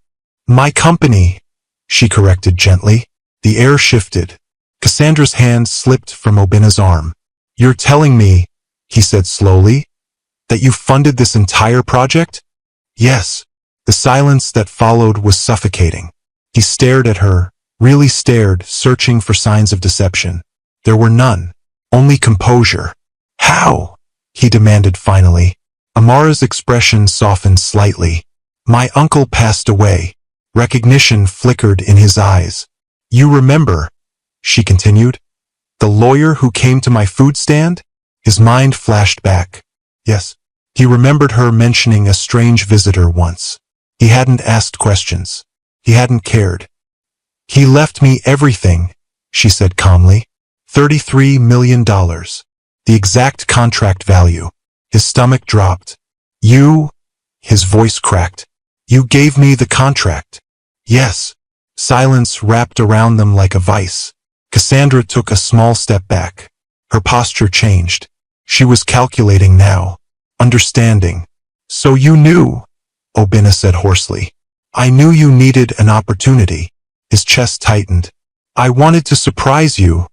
My company, she corrected gently. The air shifted. Cassandra's hand slipped from Obina's arm. You're telling me, he said slowly, that you funded this entire project? Yes. The silence that followed was suffocating. He stared at her, really stared, searching for signs of deception. There were none, only composure. How? He demanded finally. Amara's expression softened slightly. My uncle passed away. Recognition flickered in his eyes. You remember, she continued, the lawyer who came to my food stand? His mind flashed back. Yes. He remembered her mentioning a strange visitor once. He hadn't asked questions. He hadn't cared. He left me everything, she said calmly. $33 million. The exact contract value. His stomach dropped. You, his voice cracked. You gave me the contract. Yes. Silence wrapped around them like a vice. Cassandra took a small step back. Her posture changed. She was calculating now. Understanding. So you knew, Obina said hoarsely. I knew you needed an opportunity. His chest tightened. I wanted to surprise you,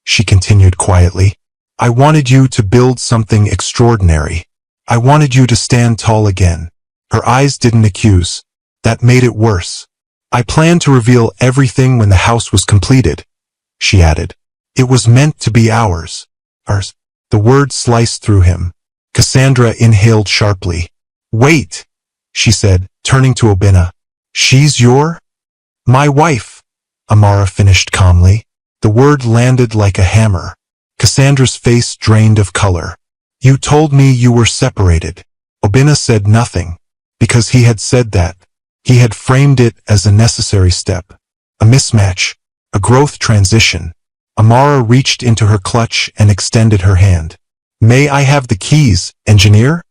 she continued quietly. I wanted you to build something extraordinary. I wanted you to stand tall again. Her eyes didn't accuse. That made it worse. I planned to reveal everything when the house was completed, she added. It was meant to be ours. Ours. The word sliced through him. Cassandra inhaled sharply. Wait, she said, turning to Obina. She's my wife, Amara finished calmly. The word landed like a hammer. Cassandra's face drained of color. You told me you were separated. Obina said nothing, because he had said that. He had framed it as a necessary step. A mismatch. A growth transition. Amara reached into her clutch and extended her hand. May I have the keys, engineer?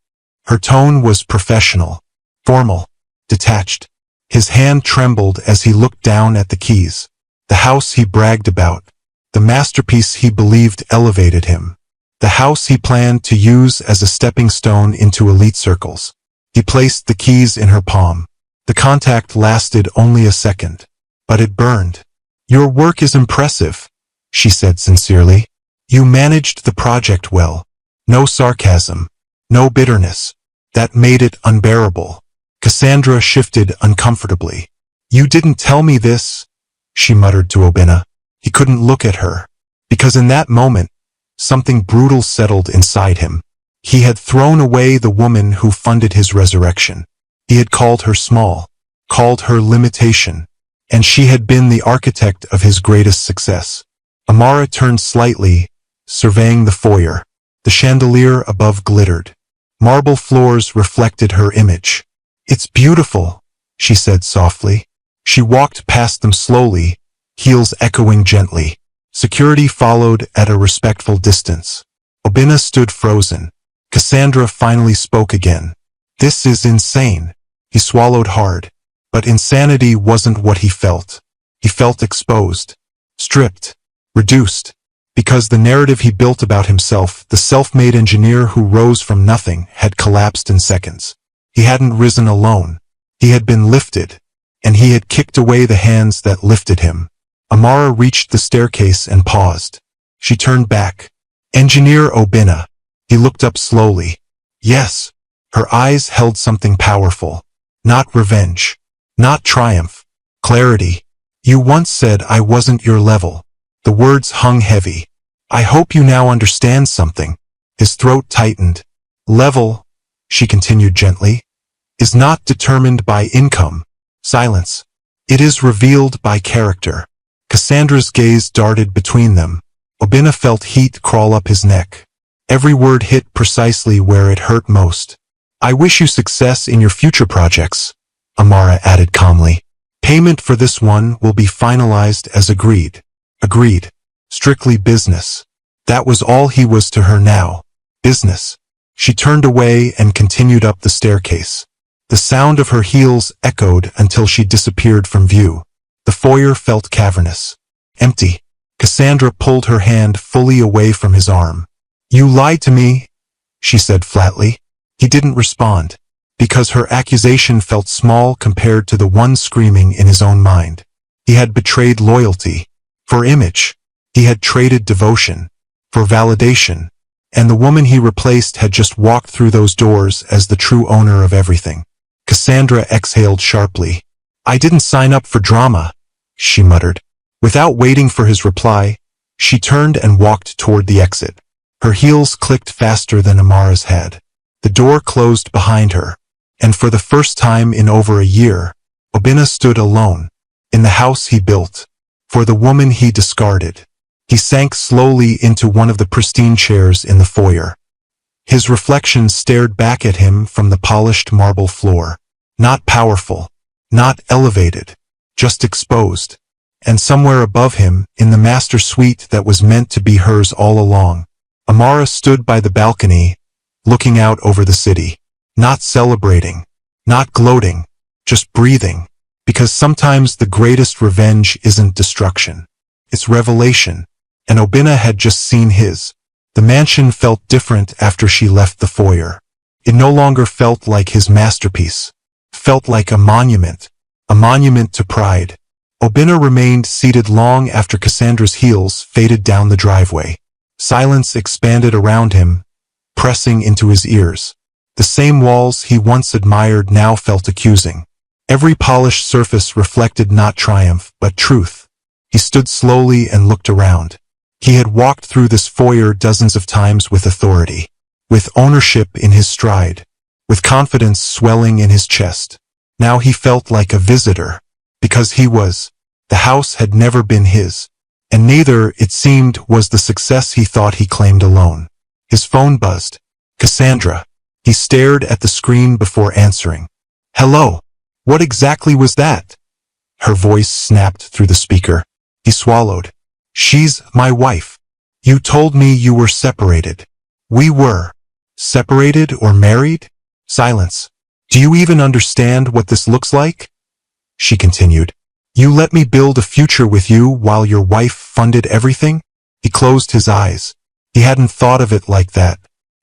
Her tone was professional, formal, detached. His hand trembled as he looked down at the keys. The house he bragged about. The masterpiece he believed elevated him. The house he planned to use as a stepping stone into elite circles. He placed the keys in her palm. The contact lasted only a second, but it burned. Your work is impressive, she said sincerely. You managed the project well. No sarcasm. No bitterness. That made it unbearable. Cassandra shifted uncomfortably. You didn't tell me this, she muttered to Obina. He couldn't look at her, because in that moment, something brutal settled inside him. He had thrown away the woman who funded his resurrection. He had called her small, called her limitation, and she had been the architect of his greatest success. Amara turned slightly, surveying the foyer. The chandelier above glittered. Marble floors reflected her image. "It's beautiful," she said softly. She walked past them slowly, heels echoing gently. Security followed at a respectful distance. Obinna stood frozen. Cassandra finally spoke again. "This is insane." He swallowed hard. But insanity wasn't what he felt. He felt exposed, stripped, reduced. Because the narrative he built about himself, the self-made engineer who rose from nothing, had collapsed in seconds. He hadn't risen alone. He had been lifted, and he had kicked away the hands that lifted him. Amara reached the staircase and paused. She turned back. "Engineer Obinna." He looked up slowly. Yes. Her eyes held something powerful. Not revenge. Not triumph. Clarity. "You once said I wasn't your level." The words hung heavy. "I hope you now understand something." His throat tightened. "Level," she continued gently, "is not determined by income." Silence. "It is revealed by character." Cassandra's gaze darted between them. Obinna felt heat crawl up his neck. Every word hit precisely where it hurt most. "I wish you success in your future projects," Amara added calmly. "Payment for this one will be finalized as agreed." Agreed. Strictly business. That was all he was to her now. Business. She turned away and continued up the staircase. The sound of her heels echoed until she disappeared from view. The foyer felt cavernous. Empty. Cassandra pulled her hand fully away from his arm. "You lied to me," she said flatly. He didn't respond, because her accusation felt small compared to the one screaming in his own mind. He had betrayed loyalty. For image. He had traded devotion. For validation. And the woman he replaced had just walked through those doors as the true owner of everything. Cassandra exhaled sharply. "I didn't sign up for drama," she muttered. Without waiting for his reply, she turned and walked toward the exit. Her heels clicked faster than Amara's had. The door closed behind her, and for the first time in over a year, Obinna stood alone, in the house he built, for the woman he discarded. He sank slowly into one of the pristine chairs in the foyer. His reflection stared back at him from the polished marble floor. Not powerful, not elevated, just exposed. And somewhere above him, in the master suite that was meant to be hers all along, Amara stood by the balcony, looking out over the city. Not celebrating, not gloating, just breathing. Because sometimes the greatest revenge isn't destruction. It's revelation. And Obinna had just seen his. The mansion felt different after she left the foyer. It no longer felt like his masterpiece. Felt like a monument to pride. Obinna remained seated long after Cassandra's heels faded down the driveway. Silence expanded around him, pressing into his ears. The same walls he once admired now felt accusing. Every polished surface reflected not triumph, but truth. He stood slowly and looked around. He had walked through this foyer dozens of times with authority, with ownership in his stride, with confidence swelling in his chest. Now he felt like a visitor, because he was. The house had never been his, and neither, it seemed, was the success he thought he claimed alone. His phone buzzed. Cassandra. He stared at the screen before answering. "Hello. What exactly was that?" Her voice snapped through the speaker. He swallowed. "She's my wife. You told me you were separated." "We were. Separated or married?" Silence. "Do you even understand what this looks like?" She continued. "You let me build a future with you while your wife funded everything?" He closed his eyes. He hadn't thought of it like that.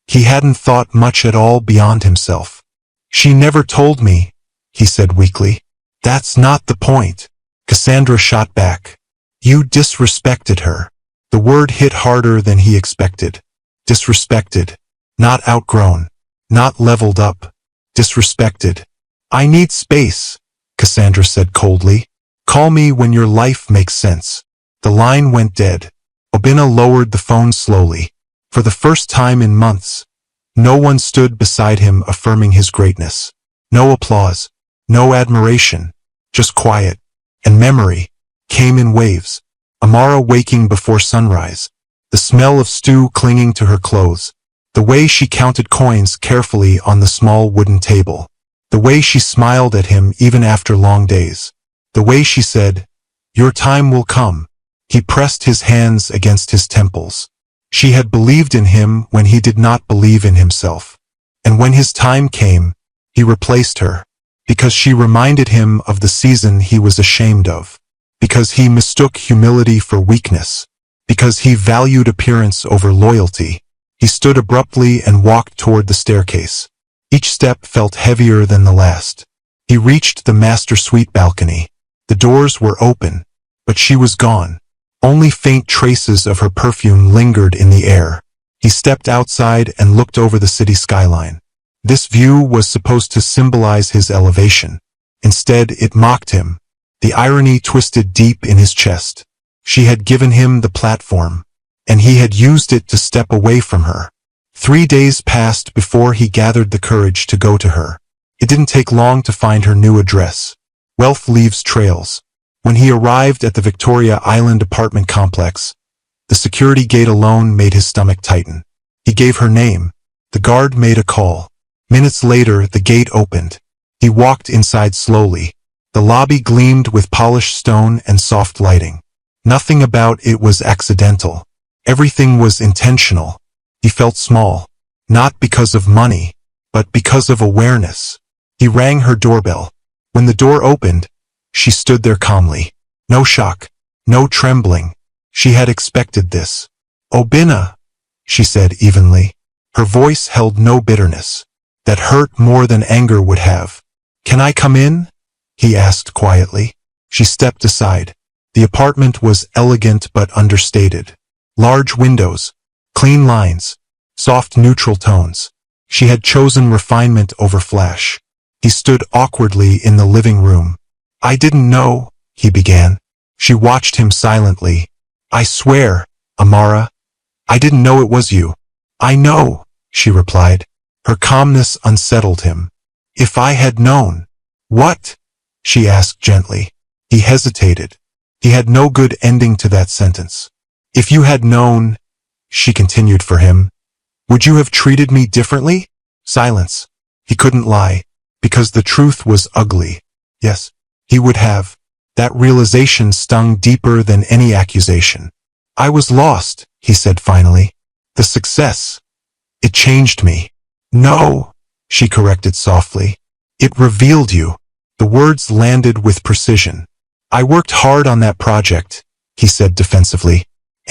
He hadn't thought much at all beyond himself. "She never told me," he said weakly. "That's not the point." Cassandra shot back. "You disrespected her." The word hit harder than he expected. Disrespected. Not outgrown. Not leveled up. Disrespected. "I need space," Cassandra said coldly. "Call me when your life makes sense." The line went dead. Obinna lowered the phone slowly. For the first time in months, no one stood beside him affirming his greatness. No applause. No admiration. Just quiet. And memory came in waves. Amara waking before sunrise. the smell of stew clinging to her clothes, the way she counted coins carefully on the small wooden table, the way she smiled at him even after long days, the way she said, "Your time will come." He pressed his hands against his temples. She had believed in him when he did not believe in himself. And when his time came, he replaced her, because she reminded him of the season he was ashamed of, because he mistook humility for weakness, because he valued appearance over loyalty. He stood abruptly and walked toward the staircase. Each step felt heavier than the last. He reached the master suite balcony. The doors were open, but she was gone. Only faint traces of her perfume lingered in the air. He stepped outside and looked over the city skyline. This view was supposed to symbolize his elevation. Instead, it mocked him. The irony twisted deep in his chest. She had given him the platform, and he had used it to step away from her. 3 days passed before he gathered the courage to go to her. It didn't take long to find her new address. Wealth leaves trails. When he arrived at the Victoria Island apartment complex, the security gate alone made his stomach tighten. He gave her name. The guard made a call. Minutes later, the gate opened. He walked inside slowly. The lobby gleamed with polished stone and soft lighting. Nothing about it was accidental. Everything was intentional. He felt small, not because of money, but because of awareness. He rang her doorbell. When the door opened, she stood there calmly. No shock, no trembling. She had expected this. "Obina," she said evenly. Her voice held no bitterness. That hurt more than anger would have. "Can I come in?" he asked quietly. She stepped aside. The apartment was elegant but understated. Large windows, clean lines, soft neutral tones. She had chosen refinement over flash. He stood awkwardly in the living room. "I didn't know," he began. She watched him silently. "I swear, Amara, I didn't know it was you." "I know," she replied. Her calmness unsettled him. "If I had known." "What?" she asked gently. He hesitated. He had no good ending to that sentence. "If you had known," she continued for him, "would you have treated me differently?" Silence. He couldn't lie, because the truth was ugly. Yes, he would have. That realization stung deeper than any accusation. "I was lost," he said finally. "The success. It changed me." "No," she corrected softly. "It revealed you." The words landed with precision. "I worked hard on that project," he said defensively.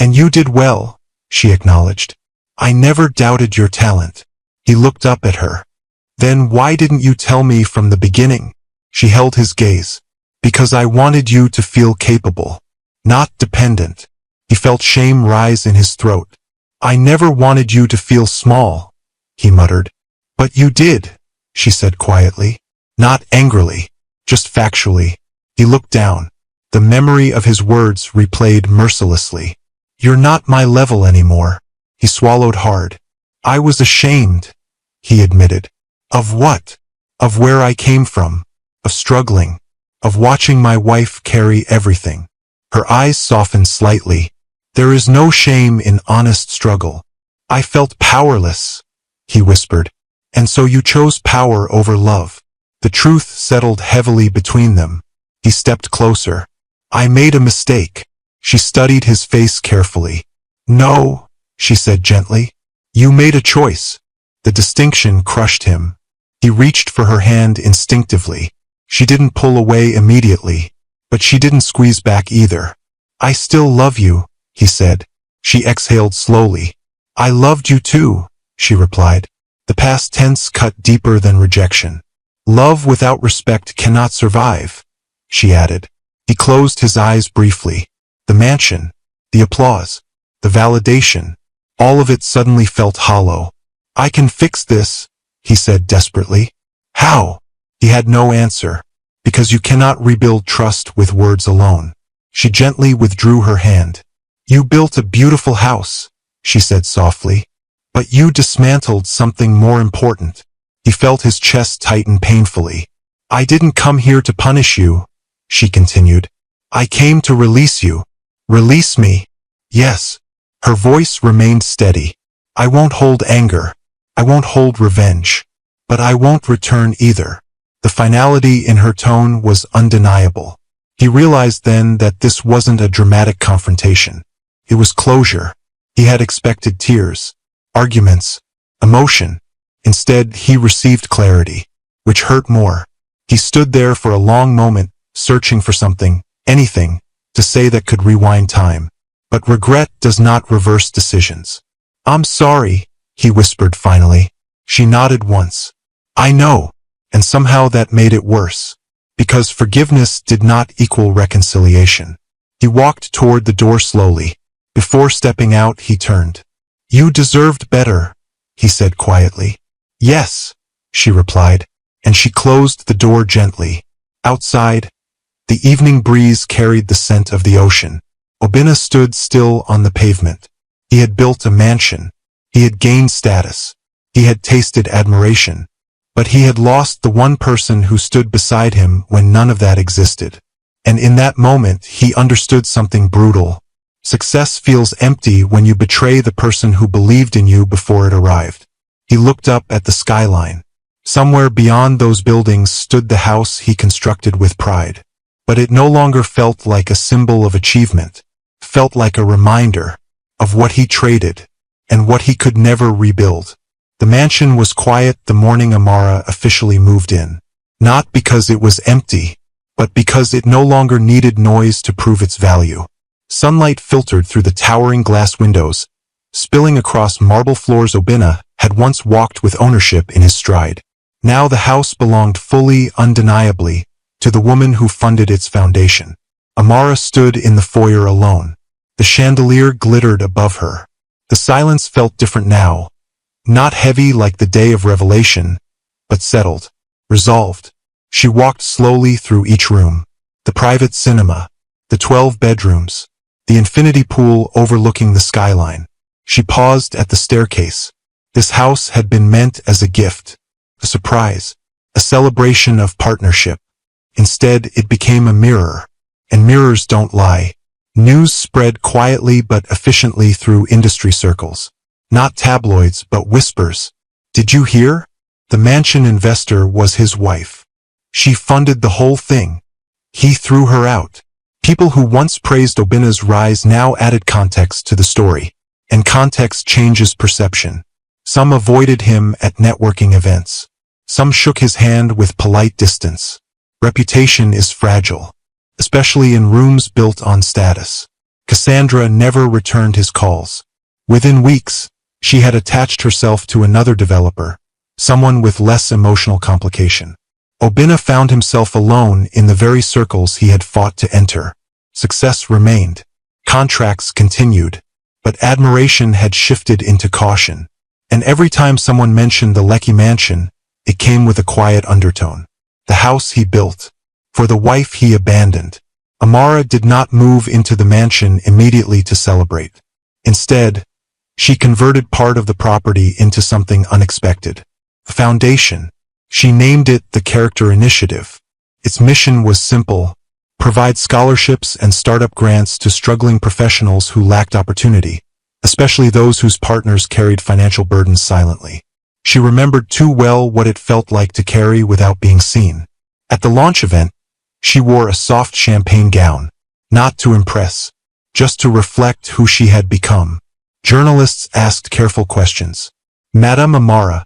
"And you did well," she acknowledged. "I never doubted your talent." He looked up at her. "Then why didn't you tell me from the beginning?" She held his gaze. "Because I wanted you to feel capable, not dependent." He felt shame rise in his throat. "I never wanted you to feel small," he muttered. "But you did," she said quietly. Not angrily, just factually. He looked down. The memory of his words replayed mercilessly. "You're not my level anymore." He swallowed hard. "I was ashamed," he admitted. "Of what?" "Of where I came from. Of struggling. Of watching my wife carry everything." Her eyes softened slightly. "There is no shame in honest struggle." "I felt powerless," he whispered. "And so you chose power over love." The truth settled heavily between them. He stepped closer. "I made a mistake." She studied his face carefully. "No," she said gently. "You made a choice." The distinction crushed him. He reached for her hand instinctively. She didn't pull away immediately, but she didn't squeeze back either. "I still love you," he said. She exhaled slowly. "I loved you too," she replied. The past tense cut deeper than rejection. "Love without respect cannot survive," she added. He closed his eyes briefly. The mansion, the applause, the validation, all of it suddenly felt hollow. "I can fix this," he said desperately. "How?" He had no answer. "Because you cannot rebuild trust with words alone." She gently withdrew her hand. "You built a beautiful house," she said softly. "But you dismantled something more important." He felt his chest tighten painfully. "I didn't come here to punish you," she continued. "I came to release you." "Release me?" "Yes." Her voice remained steady. I won't hold anger. I won't hold revenge. But I won't return either. The finality in her tone was undeniable. He realized then that this wasn't a dramatic confrontation. It was closure. He had expected tears, arguments, emotion. Instead, he received clarity, which hurt more. He stood there for a long moment, searching for something, anything, to say that could rewind time. But regret does not reverse decisions. I'm sorry, he whispered finally. She nodded once. I know. And somehow that made it worse. Because forgiveness did not equal reconciliation. He walked toward the door slowly. Before stepping out, he turned. You deserved better, he said quietly. Yes, she replied, and she closed the door gently. Outside, the evening breeze carried the scent of the ocean. Obinna stood still on the pavement. He had built a mansion. He had gained status. He had tasted admiration. But he had lost the one person who stood beside him when none of that existed. And in that moment, he understood something brutal. Success feels empty when you betray the person who believed in you before it arrived. He looked up at the skyline. Somewhere beyond those buildings stood the house he constructed with pride. But it no longer felt like a symbol of achievement. It felt like a reminder of what he traded and what he could never rebuild. The mansion was quiet the morning Amara officially moved in. Not because it was empty, but because it no longer needed noise to prove its value. Sunlight filtered through the towering glass windows, spilling across marble floors. Obinna had once walked with ownership in his stride. Now the house belonged fully, undeniably, to the woman who funded its foundation. Amara stood in the foyer alone. The chandelier glittered above her. The silence felt different now. Not heavy like the day of revelation, but settled, resolved. She walked slowly through each room. The private cinema, the 12 bedrooms, the infinity pool overlooking the skyline. She paused at the staircase. This house had been meant as a gift, a surprise, a celebration of partnership. Instead, it became a mirror, and mirrors don't lie. News spread quietly but efficiently through industry circles. Not tabloids, but whispers. Did you hear? The mansion investor was his wife. She funded the whole thing. He threw her out. People who once praised Obinna's rise now added context to the story. And context changes perception. Some avoided him at networking events. Some shook his hand with polite distance. Reputation is fragile, especially in rooms built on status. Cassandra never returned his calls. Within weeks, she had attached herself to another developer, someone with less emotional complication. Obinna found himself alone in the very circles he had fought to enter. Success remained. Contracts continued. But admiration had shifted into caution. And every time someone mentioned the Lekki mansion, it came with a quiet undertone. The house he built. For the wife he abandoned. Amara did not move into the mansion immediately to celebrate. Instead, she converted part of the property into something unexpected. A foundation. She named it the Character Initiative. Its mission was simple: provide scholarships and startup grants to struggling professionals who lacked opportunity, especially those whose partners carried financial burdens silently. She remembered too well what it felt like to carry without being seen. At the launch event, she wore a soft champagne gown, not to impress, just to reflect who she had become. Journalists asked careful questions. Madame Amara,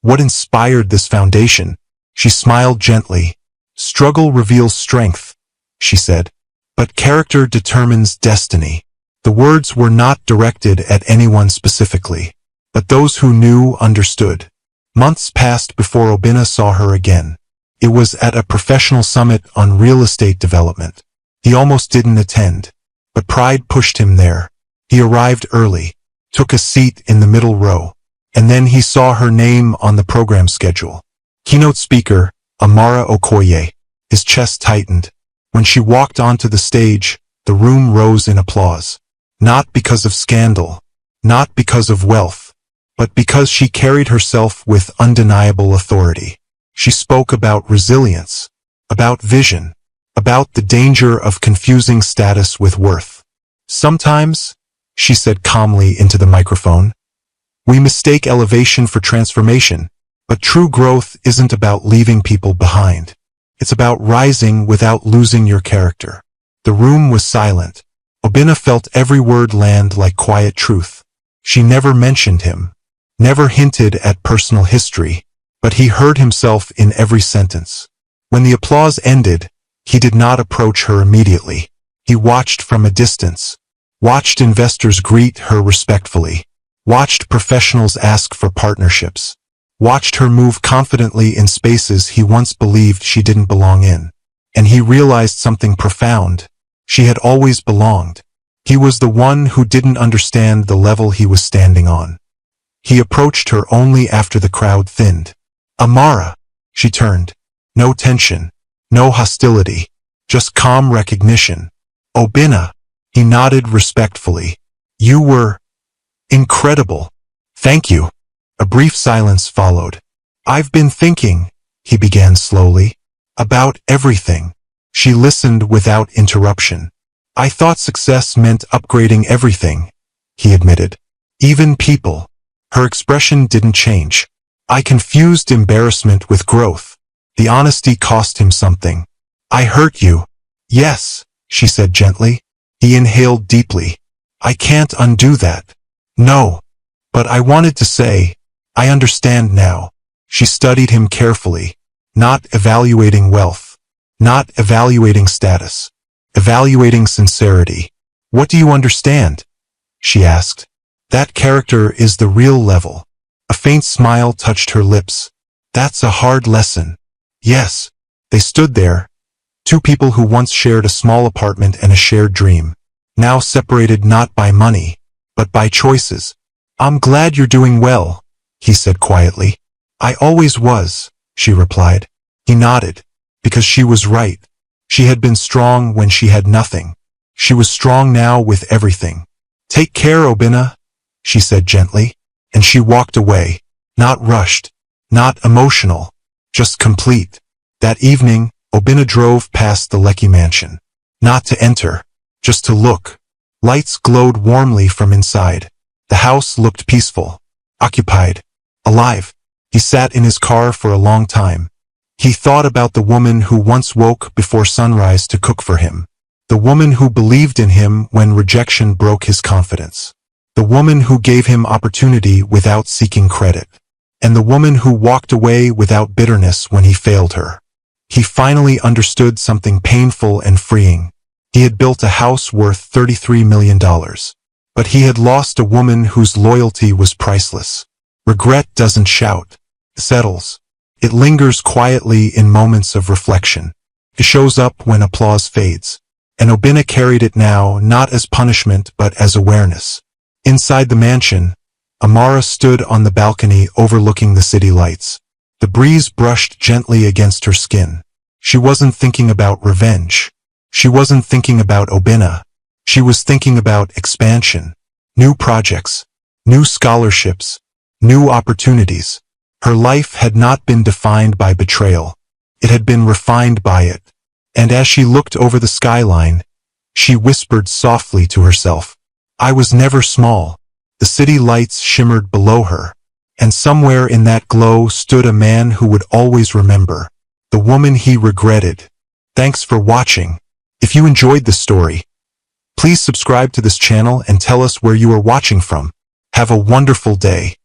what inspired this foundation? She smiled gently. Struggle reveals strength, she said. But character determines destiny. The words were not directed at anyone specifically, but those who knew understood. Months passed before Obinna saw her again. It was at a professional summit on real estate development. He almost didn't attend, but pride pushed him there. He arrived early, took a seat in the middle row, and then he saw her name on the program schedule. Keynote speaker, Amara Okoye. His chest tightened. When she walked onto the stage, the room rose in applause. Not because of scandal, not because of wealth, but because she carried herself with undeniable authority. She spoke about resilience, about vision, about the danger of confusing status with worth. Sometimes, she said calmly into the microphone. We mistake elevation for transformation, but true growth isn't about leaving people behind. It's about rising without losing your character. The room was silent. Obinna felt every word land like quiet truth. She never mentioned him, never hinted at personal history, but he heard himself in every sentence. When the applause ended, he did not approach her immediately. He watched from a distance, watched investors greet her respectfully, watched professionals ask for partnerships, watched her move confidently in spaces he once believed she didn't belong in. And he realized something profound. She had always belonged. He was the one who didn't understand the level he was standing on. He approached her only after the crowd thinned. Amara, she turned. No tension, no hostility, just calm recognition. Obinna, he nodded respectfully. You were incredible. Thank you. A brief silence followed. I've been thinking, he began slowly, about everything. She listened without interruption. I thought success meant upgrading everything, he admitted. Even people. Her expression didn't change. I confused embarrassment with growth. The honesty cost him something. I hurt you. Yes, she said gently. He inhaled deeply. I can't undo that. No. But I wanted to say, I understand now. She studied him carefully, not evaluating wealth, not evaluating status, evaluating sincerity. What do you understand? She asked. That character is the real level. A faint smile touched her lips. That's a hard lesson. Yes. They stood there, two people who once shared a small apartment and a shared dream, now separated not by money, but by choices. I'm glad you're doing well, he said quietly. I always was, she replied. He nodded, because she was right. She had been strong when she had nothing. She was strong now with everything. Take care, Obinna, she said gently, and she walked away, not rushed, not emotional, just complete. That evening, Obinna drove past the Lecky mansion. Not to enter, just to look. Lights glowed warmly from inside. The house looked peaceful, occupied, alive. He sat in his car for a long time. He thought about the woman who once woke before sunrise to cook for him. The woman who believed in him when rejection broke his confidence. The woman who gave him opportunity without seeking credit. And the woman who walked away without bitterness when he failed her. He finally understood something painful and freeing. He had built a house worth $33 million. But he had lost a woman whose loyalty was priceless. Regret doesn't shout. It settles. It lingers quietly in moments of reflection. It shows up when applause fades. And Obinna carried it now not as punishment but as awareness. Inside the mansion, Amara stood on the balcony overlooking the city lights. The breeze brushed gently against her skin. She wasn't thinking about revenge. She wasn't thinking about Obinna. She was thinking about expansion, new projects, new scholarships, new opportunities. Her life had not been defined by betrayal. It had been refined by it. And as she looked over the skyline, she whispered softly to herself, I was never small. The city lights shimmered below her, and somewhere in that glow stood a man who would always remember, the woman he regretted. Thanks for watching. If you enjoyed this story, please subscribe to this channel and tell us where you are watching from. Have a wonderful day.